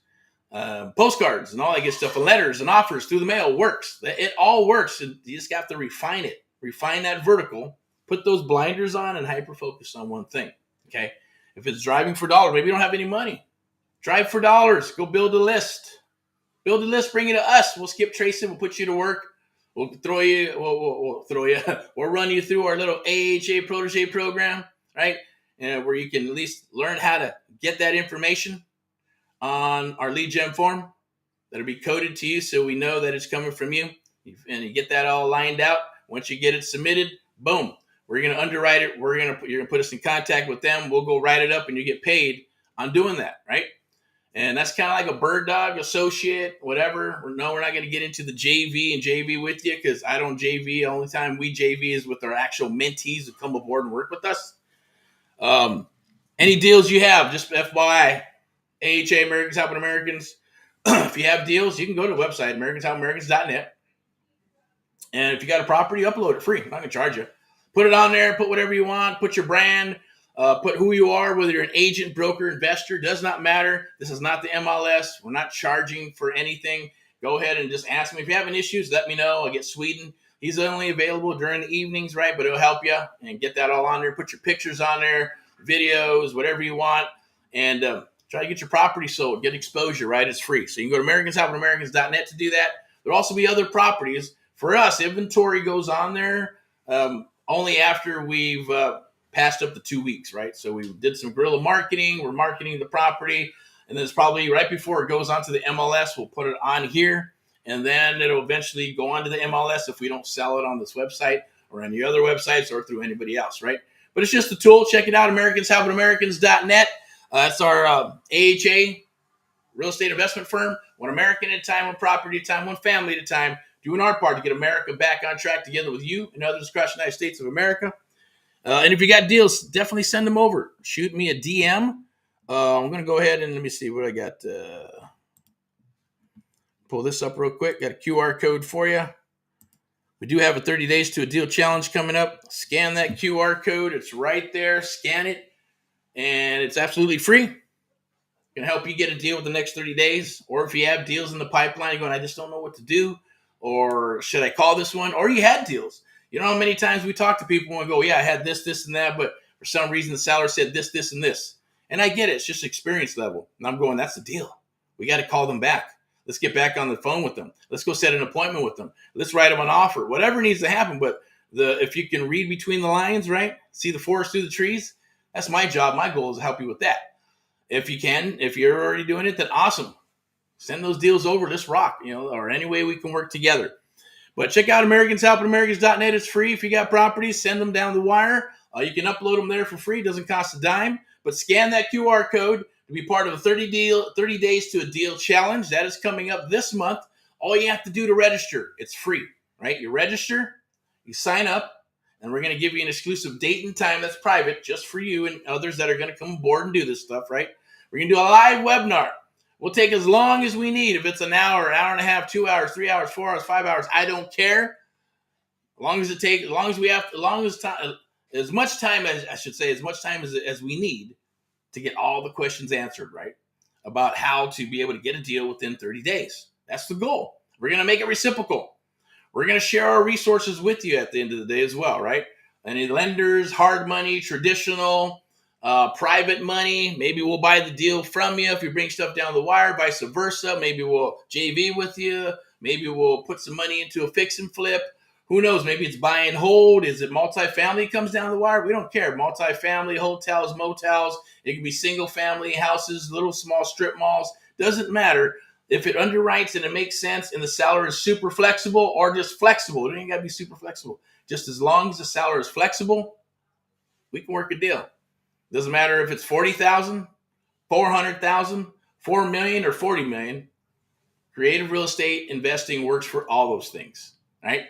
Postcards and all that good stuff, and letters and offers through the mail works. It all works. And you just have to refine it. Refine that vertical. Put those blinders on and hyper focus on one thing. Okay. If it's driving for dollars, maybe you don't have any money. Drive for dollars. Go build a list. Build a list. Bring it to us. We'll skip tracing. We'll put you to work. We'll throw you. We'll run you through our little AHA protege program, right? And where you can at least learn how to get that information on our lead gen form that'll be coded to you, so we know that it's coming from you. And you get that all lined out. Once you get it submitted, boom. We're going to underwrite it. You're going to put us in contact with them. We'll go write it up and you get paid on doing that, right? And that's kind of like a bird dog associate, whatever. No, we're not going to get into the JV with you, because I don't JV. The only time we JV is with our actual mentees who come aboard and work with us. Any deals you have, just FYI, AHA, Americans Helping Americans. If you have deals, you can go to the website, americanshelpamericans.net. And if you got a property, upload it free. I'm not going to charge you. Put it on there. Put whatever you want. Put your brand. Put who you are, whether you're an agent, broker, investor. Does not matter. This is not the MLS. We're not charging for anything. Go ahead and just ask me. If you're having issues, let me know. I'll get Sweden. He's only available during the evenings, right? But it'll help you, and get that all on there. Put your pictures on there, videos, whatever you want. And try to get your property sold. Get exposure, right? It's free. So you can go to americanshelpamericans.net to do that. There'll also be other properties. For us, inventory goes on there only after we've passed up the 2 weeks, right? So we did some guerrilla marketing. We're marketing the property. And then it's probably right before it goes onto the MLS, we'll put it on here. And then it'll eventually go onto the MLS if we don't sell it on this website or any other websites or through anybody else, right? But it's just a tool. Check it out, americanshelpamericans.net. That's our AHA real estate investment firm. One American at a time, one property at a time, one family at a time. Doing our part to get America back on track together with you and others across the United States of America. And if you got deals, definitely send them over. Shoot me a DM. I'm going to go ahead and let me see what I got. Pull this up real quick. Got a QR code for you. We do have a 30 days to a deal challenge coming up. Scan that QR code. It's right there. Scan it. And it's absolutely free. It can help you get a deal with the next 30 days. Or if you have deals in the pipeline, you're going, I just don't know what to do. Or should I call this one? Or you had deals. You know how many times we talk to people and go, yeah, I had this, this, and that. But for some reason, the seller said this, this, and this. And I get it. It's just experience level. And I'm going, that's the deal. We got to call them back. Let's get back on the phone with them. Let's go set an appointment with them. Let's write them an offer. Whatever needs to happen. But if you can read between the lines, right? See the forest through the trees. That's my job. My goal is to help you with that. If you can, if you're already doing it, then awesome. Send those deals over. Let's rock, or any way we can work together. But check out AmericansHelpingAmericans.net. It's free. If you got properties, send them down the wire. You can upload them there for free. It doesn't cost a dime. But scan that QR code to be part of a 30 days to a deal challenge. That is coming up this month. All you have to do to register, it's free, right? You register, you sign up, and we're going to give you an exclusive date and time that's private just for you and others that are going to come aboard and do this stuff, right? We're going to do a live webinar. We'll take as long as we need. If it's an hour and a half, 2 hours, 3 hours, 4 hours, 5 hours, I don't care. As much time as we need to get all the questions answered, right? About how to be able to get a deal within 30 days. That's the goal. We're going to make it reciprocal. We're going to share our resources with you at the end of the day as well, right? Any lenders, hard money, traditional, private money. Maybe we'll buy the deal from you if you bring stuff down the wire, vice versa. Maybe we'll JV with you. Maybe we'll put some money into a fix and flip. Who knows? Maybe it's buy and hold. Is it multifamily comes down the wire? We don't care. Multifamily, hotels, motels. It can be single family houses, little small strip malls. Doesn't matter. If it underwrites and it makes sense and the seller is super flexible or just flexible, it ain't got to be super flexible. Just as long as the seller is flexible, we can work a deal. Doesn't matter if it's 40,000, 400,000, 4 million, or 40 million. Creative real estate investing works for all those things, right?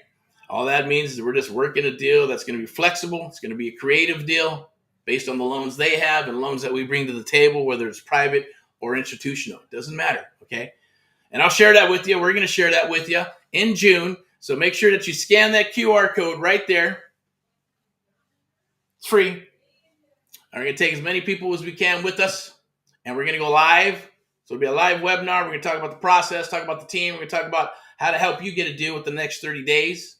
All that means is we're just working a deal that's going to be flexible. It's going to be a creative deal based on the loans they have and loans that we bring to the table, whether it's private or institutional. It doesn't matter, okay? And I'll share that with you. We're going to share that with you in June. So make sure that you scan that QR code right there. It's free. We're going to take as many people as we can with us, and we're going to go live. So it'll be a live webinar. We're going to talk about the process, talk about the team. We're going to talk about how to help you get a deal with the next 30 days.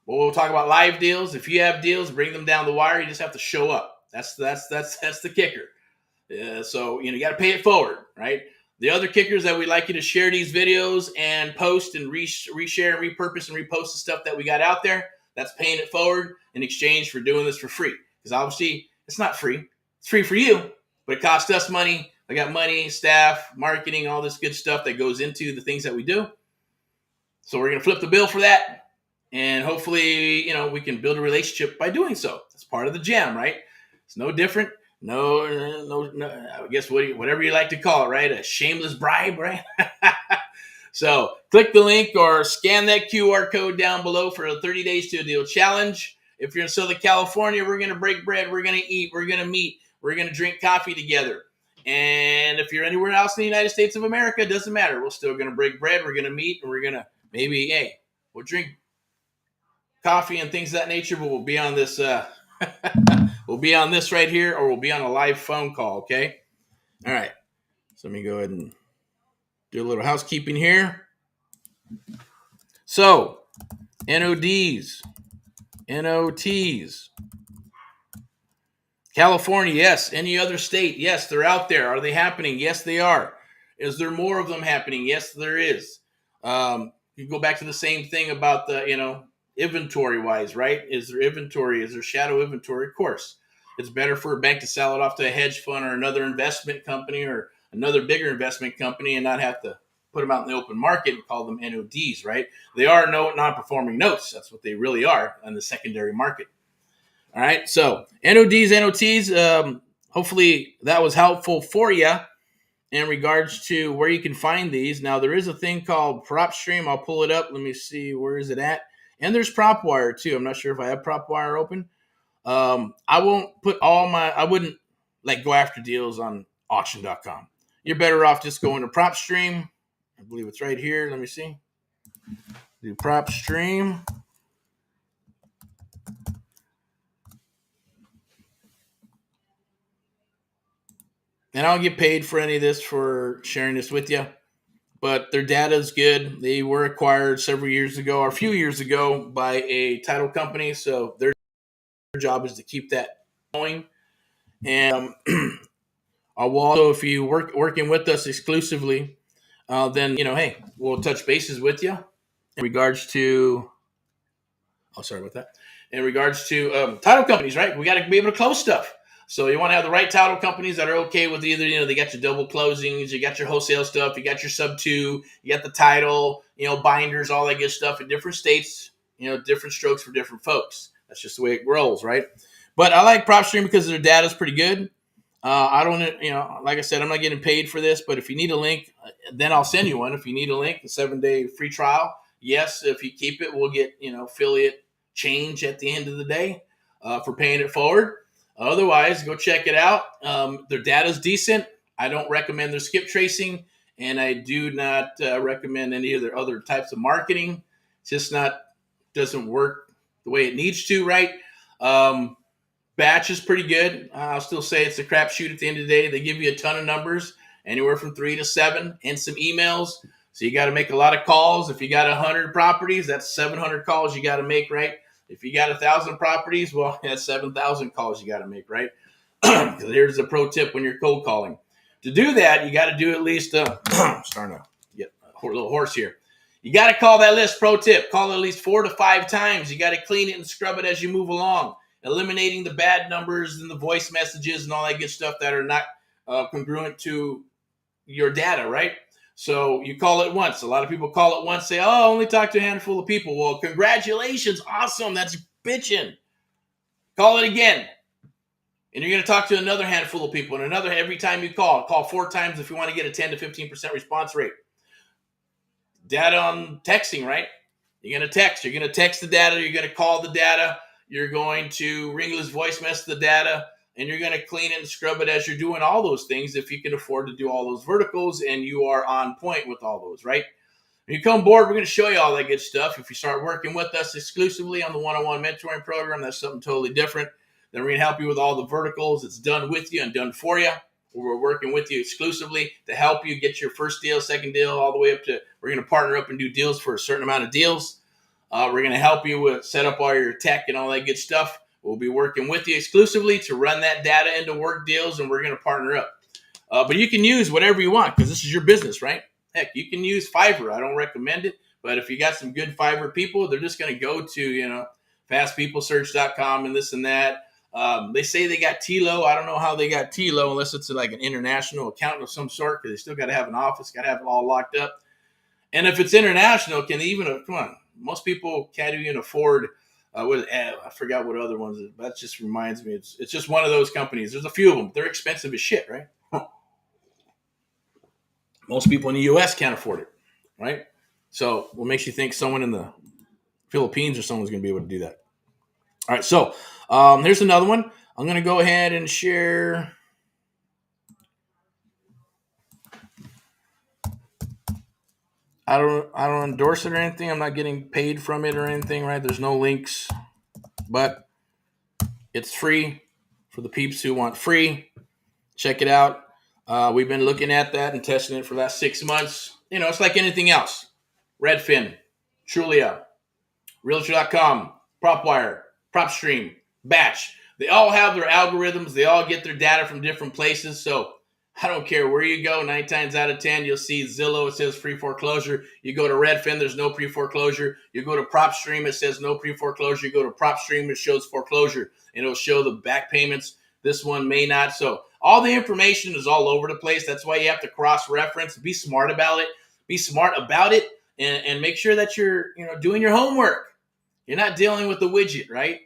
We'll talk about live deals. If you have deals, bring them down the wire. You just have to show up. That's the kicker. So you got to pay it forward, right? The other kicker is that we'd like you to share these videos and post and reshare and repurpose and repost the stuff that we got out there. That's paying it forward in exchange for doing this for free. Because obviously, it's not free. It's free for you, but it costs us money. I got money, staff, marketing, all this good stuff that goes into the things that we do. So we're going to flip the bill for that. And hopefully, we can build a relationship by doing so. That's part of the jam, right? It's no different. No, I guess whatever you like to call it, right? A shameless bribe, right? So click the link or scan that QR code down below for a 30 days to a deal challenge. If you're in Southern California, we're going to break bread. We're going to eat. We're going to meet. We're going to drink coffee together. And if you're anywhere else in the United States of America, it doesn't matter. We're still going to break bread. We're going to meet, and we're going to we'll drink coffee and things of that nature, but we'll be on this we'll be on this right here, or we'll be on a live phone call, okay? All right. So let me go ahead and do a little housekeeping here. So, NODs, NOTs. California, yes. Any other state, yes, they're out there. Are they happening? Yes, they are. Is there more of them happening? Yes, there is. You go back to the same thing about the, inventory wise, right? Is there inventory? Is there shadow inventory? Of course. It's better for a bank to sell it off to a hedge fund or another investment company or another bigger investment company and not have to put them out in the open market and call them NODs, right? They are non-performing notes. That's what they really are on the secondary market. All right. So NODs, NOTs, hopefully that was helpful for you in regards to where you can find these. Now, there is a thing called PropStream. I'll pull it up. Let me see. Where is it at? And there's PropWire too. I'm not sure if I have PropWire open. I wouldn't go after deals on auction.com. You're better off just going to PropStream. I believe it's right here. Let me see. do prop stream. And I don't get paid for any of this for sharing this with you, but their data is good. They were acquired several years ago, or a few years ago, by a title company. So their job is to keep that going. And I will also, if you working with us exclusively, then hey, we'll touch bases with you in regards to. Oh, sorry about that. In regards to title companies, right? We got to be able to close stuff. So you want to have the right title companies that are okay with either, they got your double closings, you got your wholesale stuff, you got your sub two, you got the title, binders, all that good stuff in different states, different strokes for different folks. That's just the way it rolls, right? But I like PropStream because their data is pretty good. I don't, like I said, I'm not getting paid for this, but if you need a link, then I'll send you one. If you need a link, a 7-day free trial. Yes, if you keep it, we'll get, affiliate change at the end of the day for paying it forward. Otherwise, go check it out. Their data is decent. I don't recommend their skip tracing, and I do not recommend any of their other types of marketing. It's just doesn't work the way it needs to, right? Batch is pretty good. I'll still say it's a crapshoot at the end of the day. They give you a ton of numbers, anywhere from 3 to 7, and some emails. So you got to make a lot of calls. If you got 100 properties, that's 700 calls you got to make, right? If you got 1,000 properties, well, that's 7,000 calls you got to make, right? Here's a pro tip when you're cold calling. To do that, you got to do at least, starting to get a little hoarse here. You got to call that list, pro tip. Call it at least 4 to 5 times. You got to clean it and scrub it as you move along, eliminating the bad numbers and the voice messages and all that good stuff that are not congruent to your data, right? So you call it once. A lot of people call it once, say, oh, only talk to a handful of people. Well, congratulations. Awesome. That's bitching. Call it again. And you're going to talk to another handful of people. And every time you call 4 times if you want to get a 10 to 15% response rate. Data on texting, right? You're going to text. You're going to text the data. You're going to call the data. You're going to ringless voice message the data. And you're going to clean it and scrub it as you're doing all those things if you can afford to do all those verticals and you are on point with all those, right? When you come board, we're going to show you all that good stuff. If you start working with us exclusively on the one-on-one mentoring program, that's something totally different. Then we're going to help you with all the verticals. It's done with you and done for you. We're working with you exclusively to help you get your first deal, second deal, all the way up to, we're going to partner up and do deals for a certain amount of deals. We're going to help you with set up all your tech and all that good stuff. We'll be working with you exclusively to run that data into work deals, and we're going to partner up. But you can use whatever you want because this is your business, right? Heck, you can use Fiverr. I don't recommend it, but if you got some good Fiverr people, they're just going to go to, fastpeoplesearch.com and this and that. They say they got TLO. I don't know how they got TLO unless it's like an international account of some sort because they still got to have an office, got to have it all locked up. And if it's international, can they even, come on, most people can't even afford I forgot what other ones. That just reminds me. It's just one of those companies. There's a few of them. They're expensive as shit, right? Most people in the U.S. can't afford it, right? So what makes you think someone in the Philippines or someone's going to be able to do that? All right, so here's another one. I'm going to go ahead and share. I don't endorse it or anything. I'm not getting paid from it or anything, right? There's no links, but it's free for the peeps who want free. Check it out. We've been looking at that and testing it for the last 6 months. It's like anything else. Redfin, Trulia, Realty.com, PropWire, PropStream, Batch. They all have their algorithms. They all get their data from different places. So I don't care where you go. 9 times out of 10, you'll see Zillow. It says pre-foreclosure. You go to Redfin, there's no pre-foreclosure. You go to PropStream, it says no pre-foreclosure. You go to PropStream, it shows foreclosure. And it'll show the back payments. This one may not. So all the information is all over the place. That's why you have to cross-reference. Be smart about it. Be smart about it, and make sure that you're doing your homework. You're not dealing with the widget, right?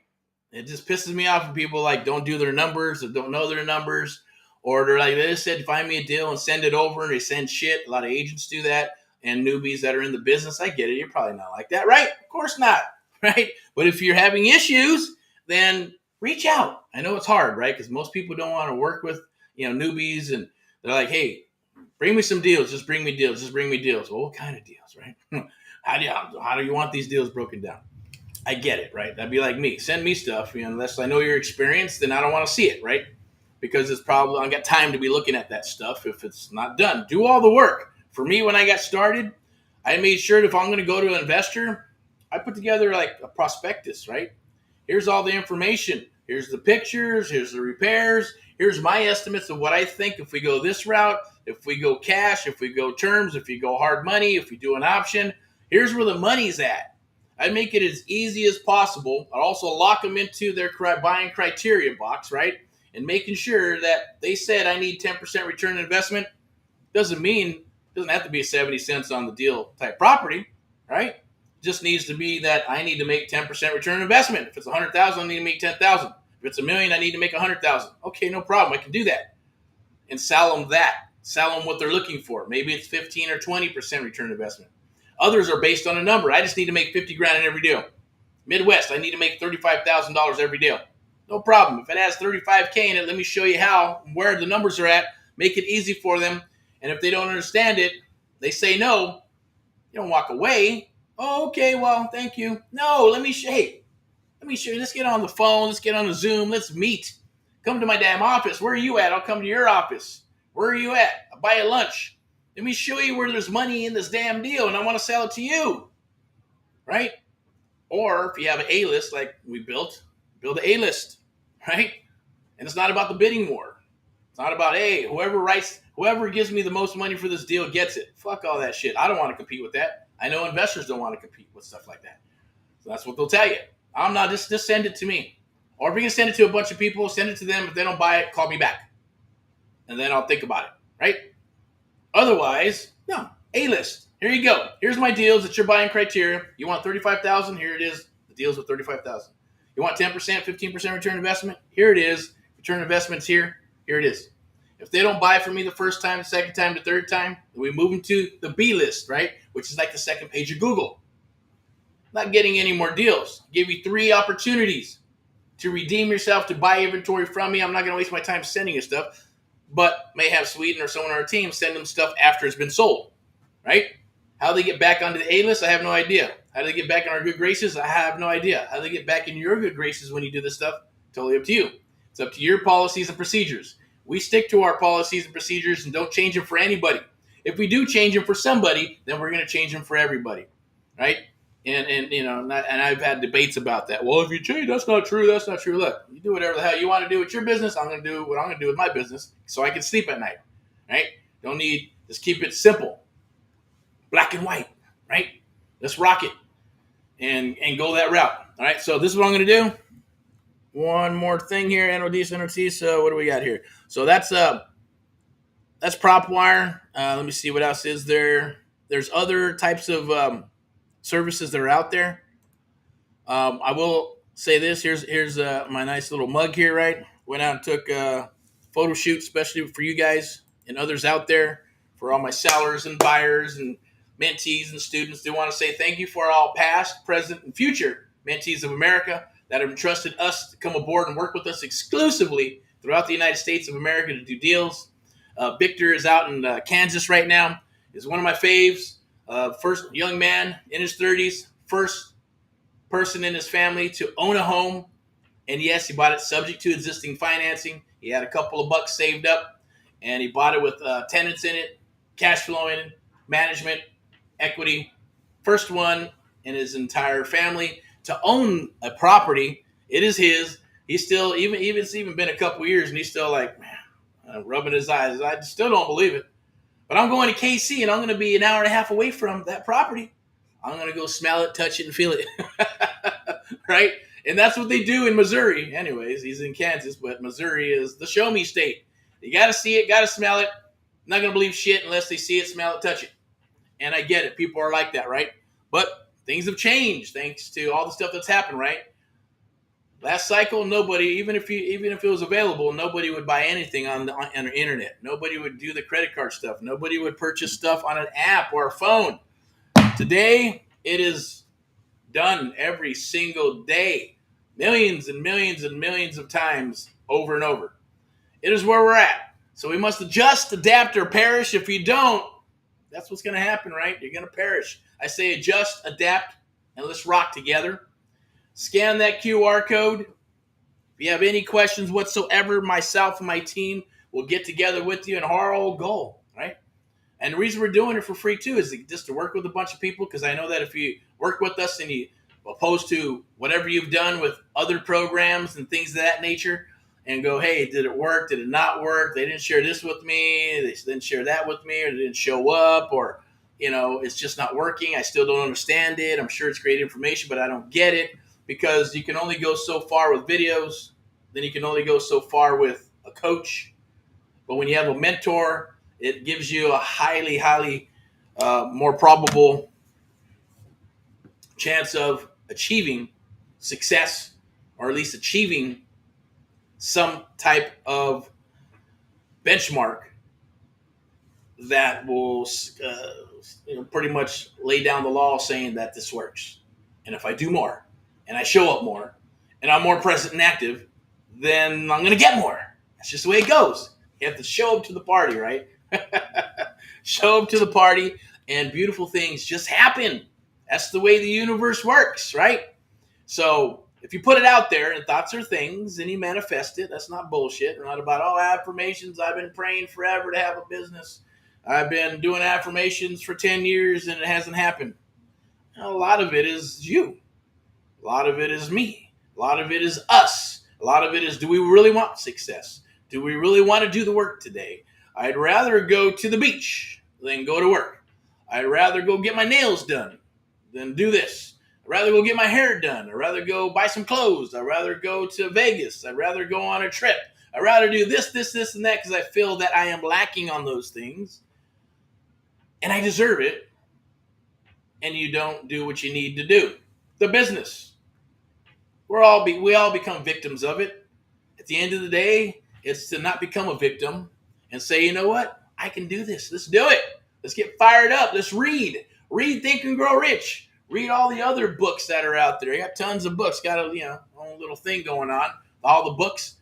It just pisses me off when people don't do their numbers or don't know their numbers, or they're like, they just said, find me a deal and send it over, and they send shit. A lot of agents do that, and newbies that are in the business. I get it. You're probably not like that, right? Of course not, right? But if you're having issues, then reach out. I know it's hard, right? Because most people don't want to work with newbies, and they're like, hey, bring me some deals. Just bring me deals. Just bring me deals. Well, what kind of deals, right? How do you want these deals broken down? I get it, right? That'd be like me. Send me stuff, unless I know you're experienced, then I don't want to see it, right? Because it's probably I don't got time to be looking at that stuff if it's not done. Do all the work. For me, when I got started, I made sure that if I'm going to go to an investor, I put together like a prospectus, right? Here's all the information. Here's the pictures. Here's the repairs. Here's my estimates of what I think if we go this route, if we go cash, if we go terms, if you go hard money, if we do an option. Here's where the money's at. I make it as easy as possible. I also lock them into their buying criteria box, right? And making sure that they said I need 10% return on investment doesn't have to be a 70 cents on the deal type property, right? It just needs to be that I need to make 10% return on investment. If it's 100,000, I need to make 10,000. If it's a million, I need to make 100,000. Okay, no problem. I can do that and sell them that. Sell them what they're looking for. Maybe it's 15 or 20% return on investment. Others are based on a number. I just need to make 50 grand in every deal. Midwest, I need to make $35,000 every deal. No problem. If it has 35K in it, let me show you how, where the numbers are at, make it easy for them. And if they don't understand it, they say no. You don't walk away. Oh, okay, well, thank you. No, let me show you. Let's get on the phone. Let's get on the Zoom. Let's meet. Come to my damn office. Where are you at? I'll come to your office. Where are you at? I'll buy you lunch. Let me show you where there's money in this damn deal, and I want to sell it to you, right? Or if you have an A-list like we build an A-list, right? And it's not about the bidding war. It's not about, hey, whoever gives me the most money for this deal gets it. Fuck all that shit. I don't want to compete with that. I know investors don't want to compete with stuff like that. So that's what they'll tell you. I'm not, just send it to me. Or if you're going to send it to a bunch of people, send it to them. If they don't buy it, call me back. And then I'll think about it, right? Otherwise, no, A-list. Here you go. Here's my deals. It's your buying criteria. You want $35,000? Here it is. The deals with $35,000. You want 10%, 15% return investment? Here it is. Return investment's here. Here it is. If they don't buy from me the first time, the second time, the third time, we move them to the B list, right? Which is like the second page of Google. Not getting any more deals. Give you 3 opportunities to redeem yourself, to buy inventory from me. I'm not going to waste my time sending you stuff. But may have Sweden or someone on our team send them stuff after it's been sold, right? How they get back onto the A-list, I have no idea. How do they get back in our good graces? I have no idea. How do they get back in your good graces when you do this stuff? Totally up to you. It's up to your policies and procedures. We stick to our policies and procedures and don't change them for anybody. If we do change them for somebody, then we're going to change them for everybody, right? And I've had debates about that. Well, if you change, that's not true. That's not true. Look, you do whatever the hell you want to do with your business. I'm going to do what I'm going to do with my business so I can sleep at night, right? Just keep it simple. Black and white, right? Let's rock it and go that route. All right, so this is what I'm going to do. One more thing here, NOD, NOT. So what do we got here? So that's prop wire. Let me see what else is there. There's other types of services that are out there. I will say this. Here's my nice little mug here, right? Went out and took a photo shoot, especially for you guys and others out there, for all my sellers and buyers and mentees and students. They want to say thank you for all past, present, and future mentees of America that have entrusted us to come aboard and work with us exclusively throughout the United States of America to do deals. Victor is out in Kansas right now. Is one of my faves. First young man in his 30s, first person in his family to own a home. And yes, he bought it subject to existing financing. He had a couple of bucks saved up, and he bought it with tenants in it, cash flowing, management, equity. First one in his entire family to own a property. It is his. He's still, it's even been a couple years, and he's still like, man, rubbing his eyes. I still don't believe it. But I'm going to KC, and I'm going to be an hour and a half away from that property. I'm going to go smell it, touch it, and feel it. Right? And that's what they do in Missouri. Anyways, he's in Kansas, but Missouri is the show me state. You got to see it, got to smell it. Not going to believe shit unless they see it, smell it, touch it. And I get it. People are like that, right? But things have changed thanks to all the stuff that's happened, right? Last cycle, nobody, even if it was available, nobody would buy anything on the internet. Nobody would do the credit card stuff. Nobody would purchase stuff on an app or a phone. Today, it is done every single day, millions and millions and millions of times over and over. It is where we're at. So we must adjust, adapt, or perish. If you don't, that's what's going to happen, right? You're going to perish. I say adjust, adapt, and let's rock together. Scan that QR code. If you have any questions whatsoever, myself and my team will get together with you, and our whole goal, right? And the reason we're doing it for free too is just to work with a bunch of people, because I know that if you work with us and you, opposed to whatever you've done with other programs and things of that nature, and go, hey, did it work? Did it not work? They didn't share this with me. They didn't share that with me, or they didn't show up, or it's just not working. I still don't understand it. I'm sure it's great information, but I don't get it, because you can only go so far with videos. Then you can only go so far with a coach. But when you have a mentor, it gives you a highly, highly more probable chance of achieving success, or at least achieving some type of benchmark that will pretty much lay down the law saying that this works. And if I do more, and I show up more, and I'm more present and active, then I'm going to get more. That's just the way it goes. You have to show up to the party, right? Show up to the party, and beautiful things just happen. That's the way the universe works, right? So if you put it out there, and thoughts are things, and you manifest it, that's not bullshit. We're not about, affirmations. I've been praying forever to have a business. I've been doing affirmations for 10 years, and it hasn't happened. A lot of it is you. A lot of it is me. A lot of it is us. A lot of it is, do we really want success? Do we really want to do the work today? I'd rather go to the beach than go to work. I'd rather go get my nails done than do this. I'd rather go get my hair done. I'd rather go buy some clothes. I'd rather go to Vegas. I'd rather go on a trip. I'd rather do this, and that, because I feel that I am lacking on those things. And I deserve it. And you don't do what you need to do. The business. We all become victims of it. At the end of the day, it's to not become a victim and say, you know what? I can do this. Let's do it. Let's get fired up. Let's read. Read, Think, and Grow Rich. Read all the other books that are out there. I got tons of books. Got a own little thing going on. All the books.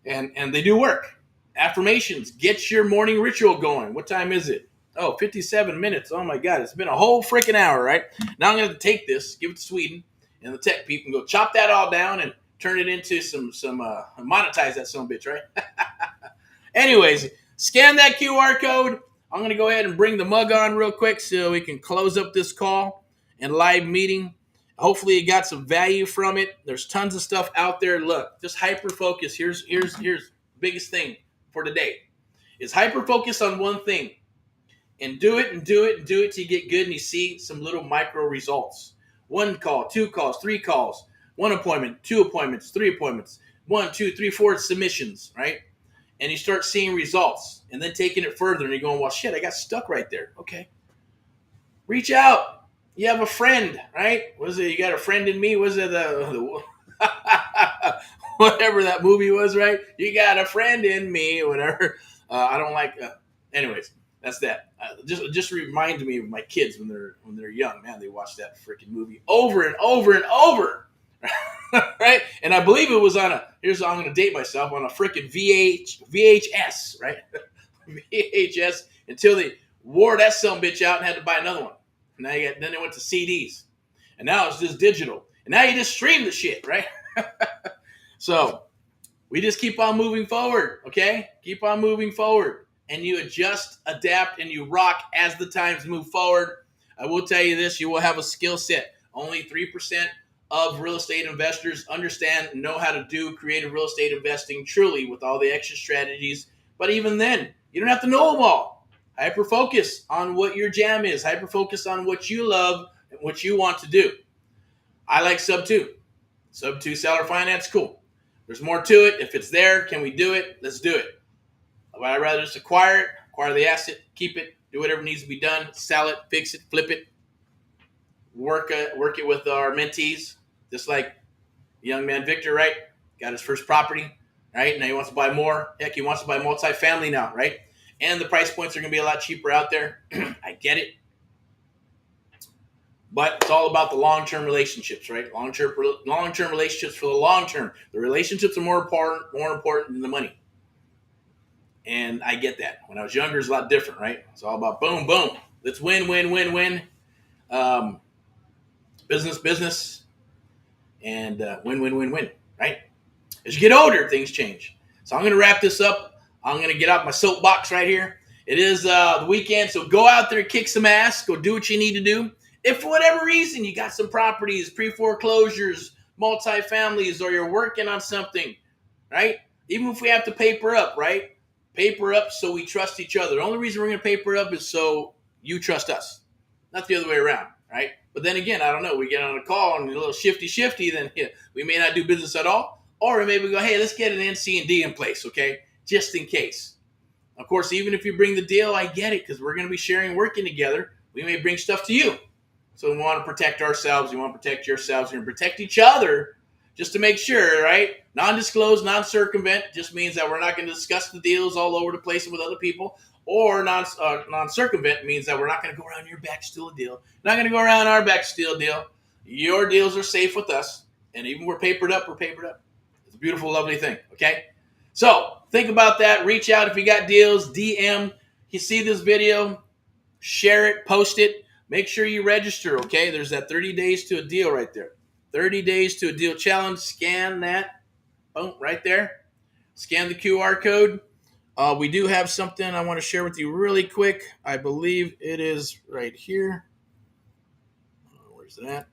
And they do work. Affirmations. Get your morning ritual going. What time is it? 57 minutes. Oh my God. It's been a whole freaking hour, right? Now I'm going to take this, give it to Sweden and the tech people, and go chop that all down and turn it into some monetize that son of a bitch, right? Anyways, scan that QR code. I'm going to go ahead and bring the mug on real quick so we can close up this call and live meeting. Hopefully you got some value from it. There's tons of stuff out there. Look, just hyper focus. Here's the biggest thing for today. Is hyper focus on one thing. And do it till you get good and you see some little micro results. 1 call, 2 calls, 3 calls, 1 appointment, 2 appointments, 3 appointments, 1, 2, 3, 4 submissions, right? And you start seeing results and then taking it further, and you're going, well, shit, I got stuck right there. Okay. Reach out. You have a friend, right? What is it? You got a friend in me? Was it the whatever that movie was, right? You got a friend in me, whatever. I don't like. Anyways, that's that. Just reminds me of my kids when they're young. Man, they watch that freaking movie over and over and over, right? And I believe it was on I'm going to date myself, on a freaking VHS, right? VHS, until they wore that sumbitch out and had to buy another one. And then they went to CDs, and now it's just digital. And now you just stream the shit, right? So we just keep on moving forward, okay? Keep on moving forward. And you adjust, adapt, and you rock as the times move forward. I will tell you this, you will have a skill set. Only 3% of real estate investors understand and know how to do creative real estate investing truly with all the extra strategies. But even then, you don't have to know them all. Hyper focus on what your jam is. Hyper focus on what you love and what you want to do. I like Sub2. Sub2 seller finance, cool. There's more to it. If it's there, can we do it? Let's do it. But I'd rather just acquire the asset, keep it, do whatever needs to be done, sell it, fix it, flip it, work it with our mentees, just like the young man Victor, right? Got his first property, right? Now he wants to buy more. Heck, he wants to buy multifamily now, right? And the price points are going to be a lot cheaper out there. I get it. But it's all about the long-term relationships, right? Long-term relationships for the long term. The relationships are more important than the money. And I get that. When I was younger, it's a lot different, right? It's all about boom, boom. Let's win, win, win, win. Um, business, and win, win, win, win, right? As you get older, things change. So I'm going to wrap this up. I'm going to get out my soapbox right here. It is the weekend, so go out there, kick some ass, go do what you need to do. If for whatever reason you got some properties, pre-foreclosures, multifamilies, or you're working on something, right? Even if we have to paper up, right? Paper up so we trust each other. The only reason we're going to paper up is so you trust us, not the other way around, right? But then again, I don't know. We get on a call and a little shifty, then yeah, we may not do business at all. Or maybe we go, hey, let's get an NC and D in place, okay? Just in case. Of course, even if you bring the deal, I get it because we're going to be sharing, working together. We may bring stuff to you. So we want to protect ourselves. We want to protect yourselves. We're going to protect each other just to make sure, right? Non-disclose, non-circumvent just means that we're not going to discuss the deals all over the place with other people. Or non-circumvent means that we're not going to go around your back, steal a deal. Not going to go around our back, steal a deal. Your deals are safe with us. And even we're papered up, It's a beautiful, lovely thing, okay? So think about that. Reach out if you got deals. DM. You see this video, share it, post it. Make sure you register, okay? There's that 30 days to a deal right there. 30 days to a deal challenge. Scan that. Boom, right there. Scan the QR code. We do have something I want to share with you really quick. I believe it is right here. Where's it at?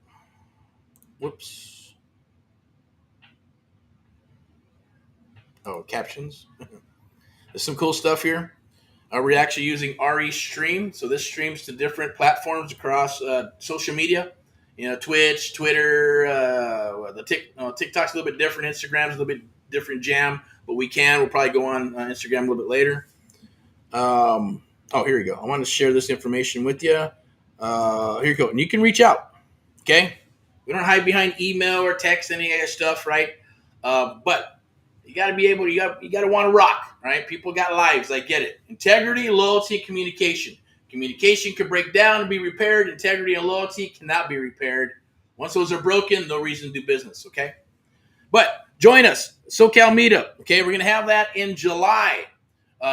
Whoops. Oh, captions. There's some cool stuff here. We're actually using RE Stream. So this streams to different platforms across social media. You know, Twitch, Twitter, TikTok's a little bit different. Instagram's a little bit different jam. But we'll probably go on Instagram a little bit later. Here we go. I want to share this information with you. Here you go. And you can reach out. Okay? We don't hide behind email or text, any of that stuff, right? But you got to be able, you got to want to rock, right? People got lives. I get it. Integrity, loyalty, communication. Communication can break down and be repaired. Integrity and loyalty cannot be repaired. Once those are broken, no reason to do business, okay? But join us, SoCal Meetup, okay? We're going to have that in July.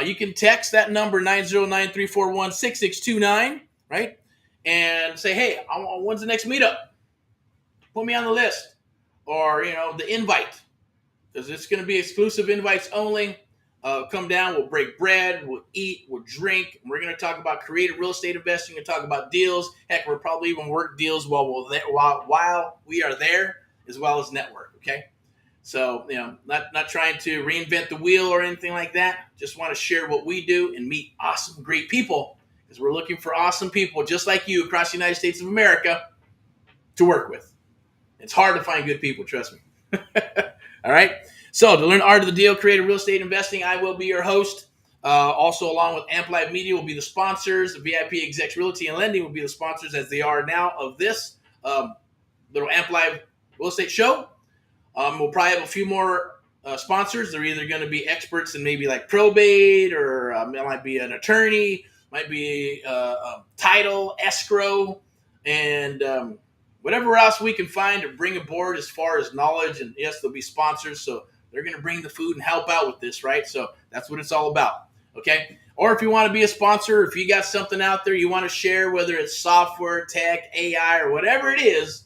You can text that number, 909-341-6629, right? And say, hey, when's the next meetup? Put me on the list. Or, the invite. Because it's going to be exclusive invites only. Come down, we'll break bread, we'll eat, we'll drink. We're going to talk about creative real estate investing and talk about deals. Heck, we'll probably even work deals while we are there, as well as network, okay? So, not trying to reinvent the wheel or anything like that. Just want to share what we do and meet awesome, great people. Because we're looking for awesome people just like you across the United States of America to work with. It's hard to find good people, trust me. All right. So to learn the art of the deal, creative real estate investing, I will be your host. Also, along with Amplified Media, will be the sponsors. The VIPeXecs Realty and Lending will be the sponsors, as they are now, of this little Amplified real estate show. We'll probably have a few more sponsors. They're either going to be experts in maybe like probate, or it might be an attorney, might be title, escrow, and whatever else we can find or bring aboard as far as knowledge. And yes, they'll be sponsors, so they're going to bring the food and help out with this, right? So that's what it's all about, okay? Or if you want to be a sponsor, if you got something out there you want to share, whether it's software, tech, AI, or whatever it is,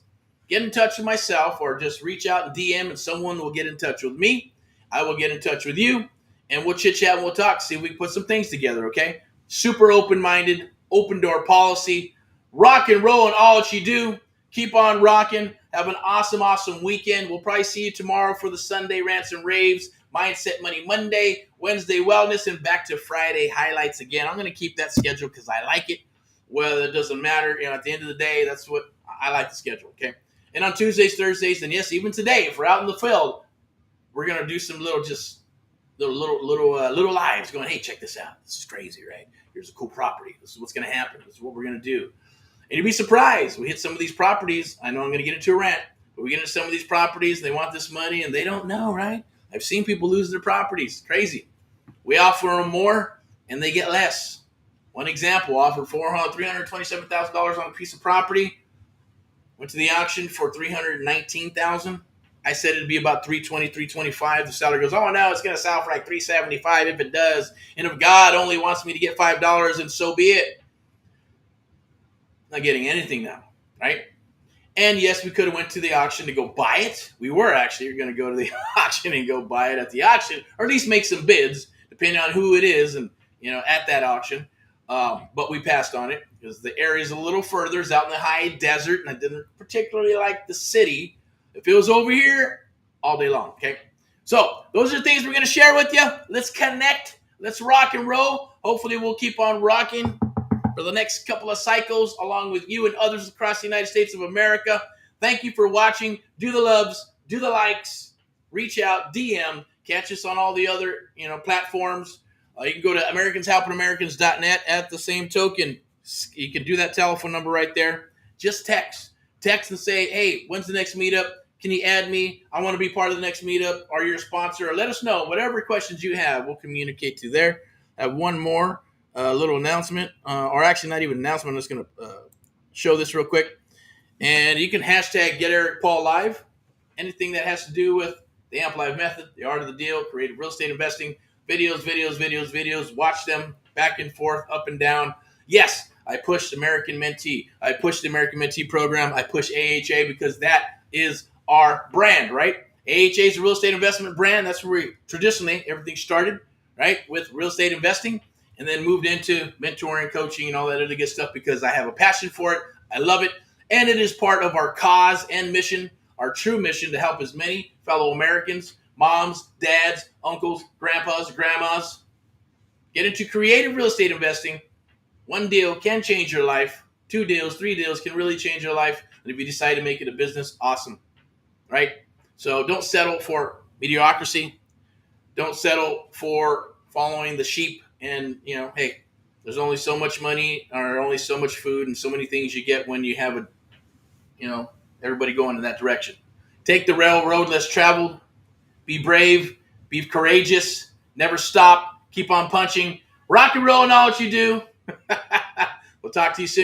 get in touch with myself or just reach out and DM, and someone will get in touch with me. I will get in touch with you, and we'll chit-chat and we'll talk, see if we can put some things together, okay? Super open-minded, open-door policy, rock and roll in all that you do. Keep on rocking. Have an awesome, awesome weekend. We'll probably see you tomorrow for the Sunday Rants and Raves, Mindset Money Monday, Wednesday Wellness, and back to Friday highlights again. I'm going to keep that schedule because I like it. Whether it doesn't matter, at the end of the day, that's what I like the schedule, okay? And on Tuesdays, Thursdays, and yes, even today, if we're out in the field, we're going to do some little lives going, hey, check this out. This is crazy, right? Here's a cool property. This is what's going to happen. This is what we're going to do. And you'd be surprised. We hit some of these properties. I know I'm going to get into a rant, but we get into some of these properties. They want this money, and they don't know, right? I've seen people lose their properties. Crazy. We offer them more, and they get less. One example, offered $327,000 on a piece of property. Went to the auction for $319,000. I said it'd be about $320, $325. The seller goes, oh, no, it's going to sell for like $375 if it does. And if God only wants me to get $5, then so be it. Not getting anything now, right? And yes, we could have went to the auction to go buy it. We were actually going to go to the auction and go buy it at the auction, or at least make some bids, depending on who it is, and at that auction. But we passed on it because the area is a little further. It's out in the high desert, and I didn't particularly like the city. If it was over here, all day long. Okay, so those are things we're going to share with you. Let's connect. Let's rock and roll. Hopefully, we'll keep on rocking for the next couple of cycles, along with you and others across the United States of America. Thank you for watching. Do the loves, do the likes, reach out, DM, catch us on all the other platforms. You can go to AmericansHelpingAmericans.net. At the same token, you can do that telephone number right there. Just text and say, hey, when's the next meetup? Can you add me? I want to be part of the next meetup. Are you a sponsor? Or let us know. Whatever questions you have, we'll communicate to there. I have one more little announcement, or actually not even an announcement. I'm just going to show this real quick. And you can hashtag Get Erick Paul Live. Anything that has to do with the Amp Live method, the art of the deal, creative real estate investing, videos, watch them back and forth, up and down. Yes, I pushed American Mentee. I pushed the American Mentee program. I push AHA because that is our brand, right? AHA is a real estate investment brand. That's where traditionally everything started, right, with real estate investing, and then moved into mentoring, coaching, and all that other good stuff because I have a passion for it. I love it. And it is part of our cause and mission, our true mission to help as many fellow Americans, moms, dads, uncles, grandpas, grandmas, get into creative real estate investing. One deal can change your life. 2 deals, 3 deals can really change your life. And if you decide to make it a business, awesome, right? So don't settle for mediocrity. Don't settle for following the sheep. And, hey, there's only so much money or only so much food and so many things you get when you have everybody going in that direction. Take the railroad less traveled. Be brave. Be courageous. Never stop. Keep on punching. Rock and roll in all that you do. We'll talk to you soon.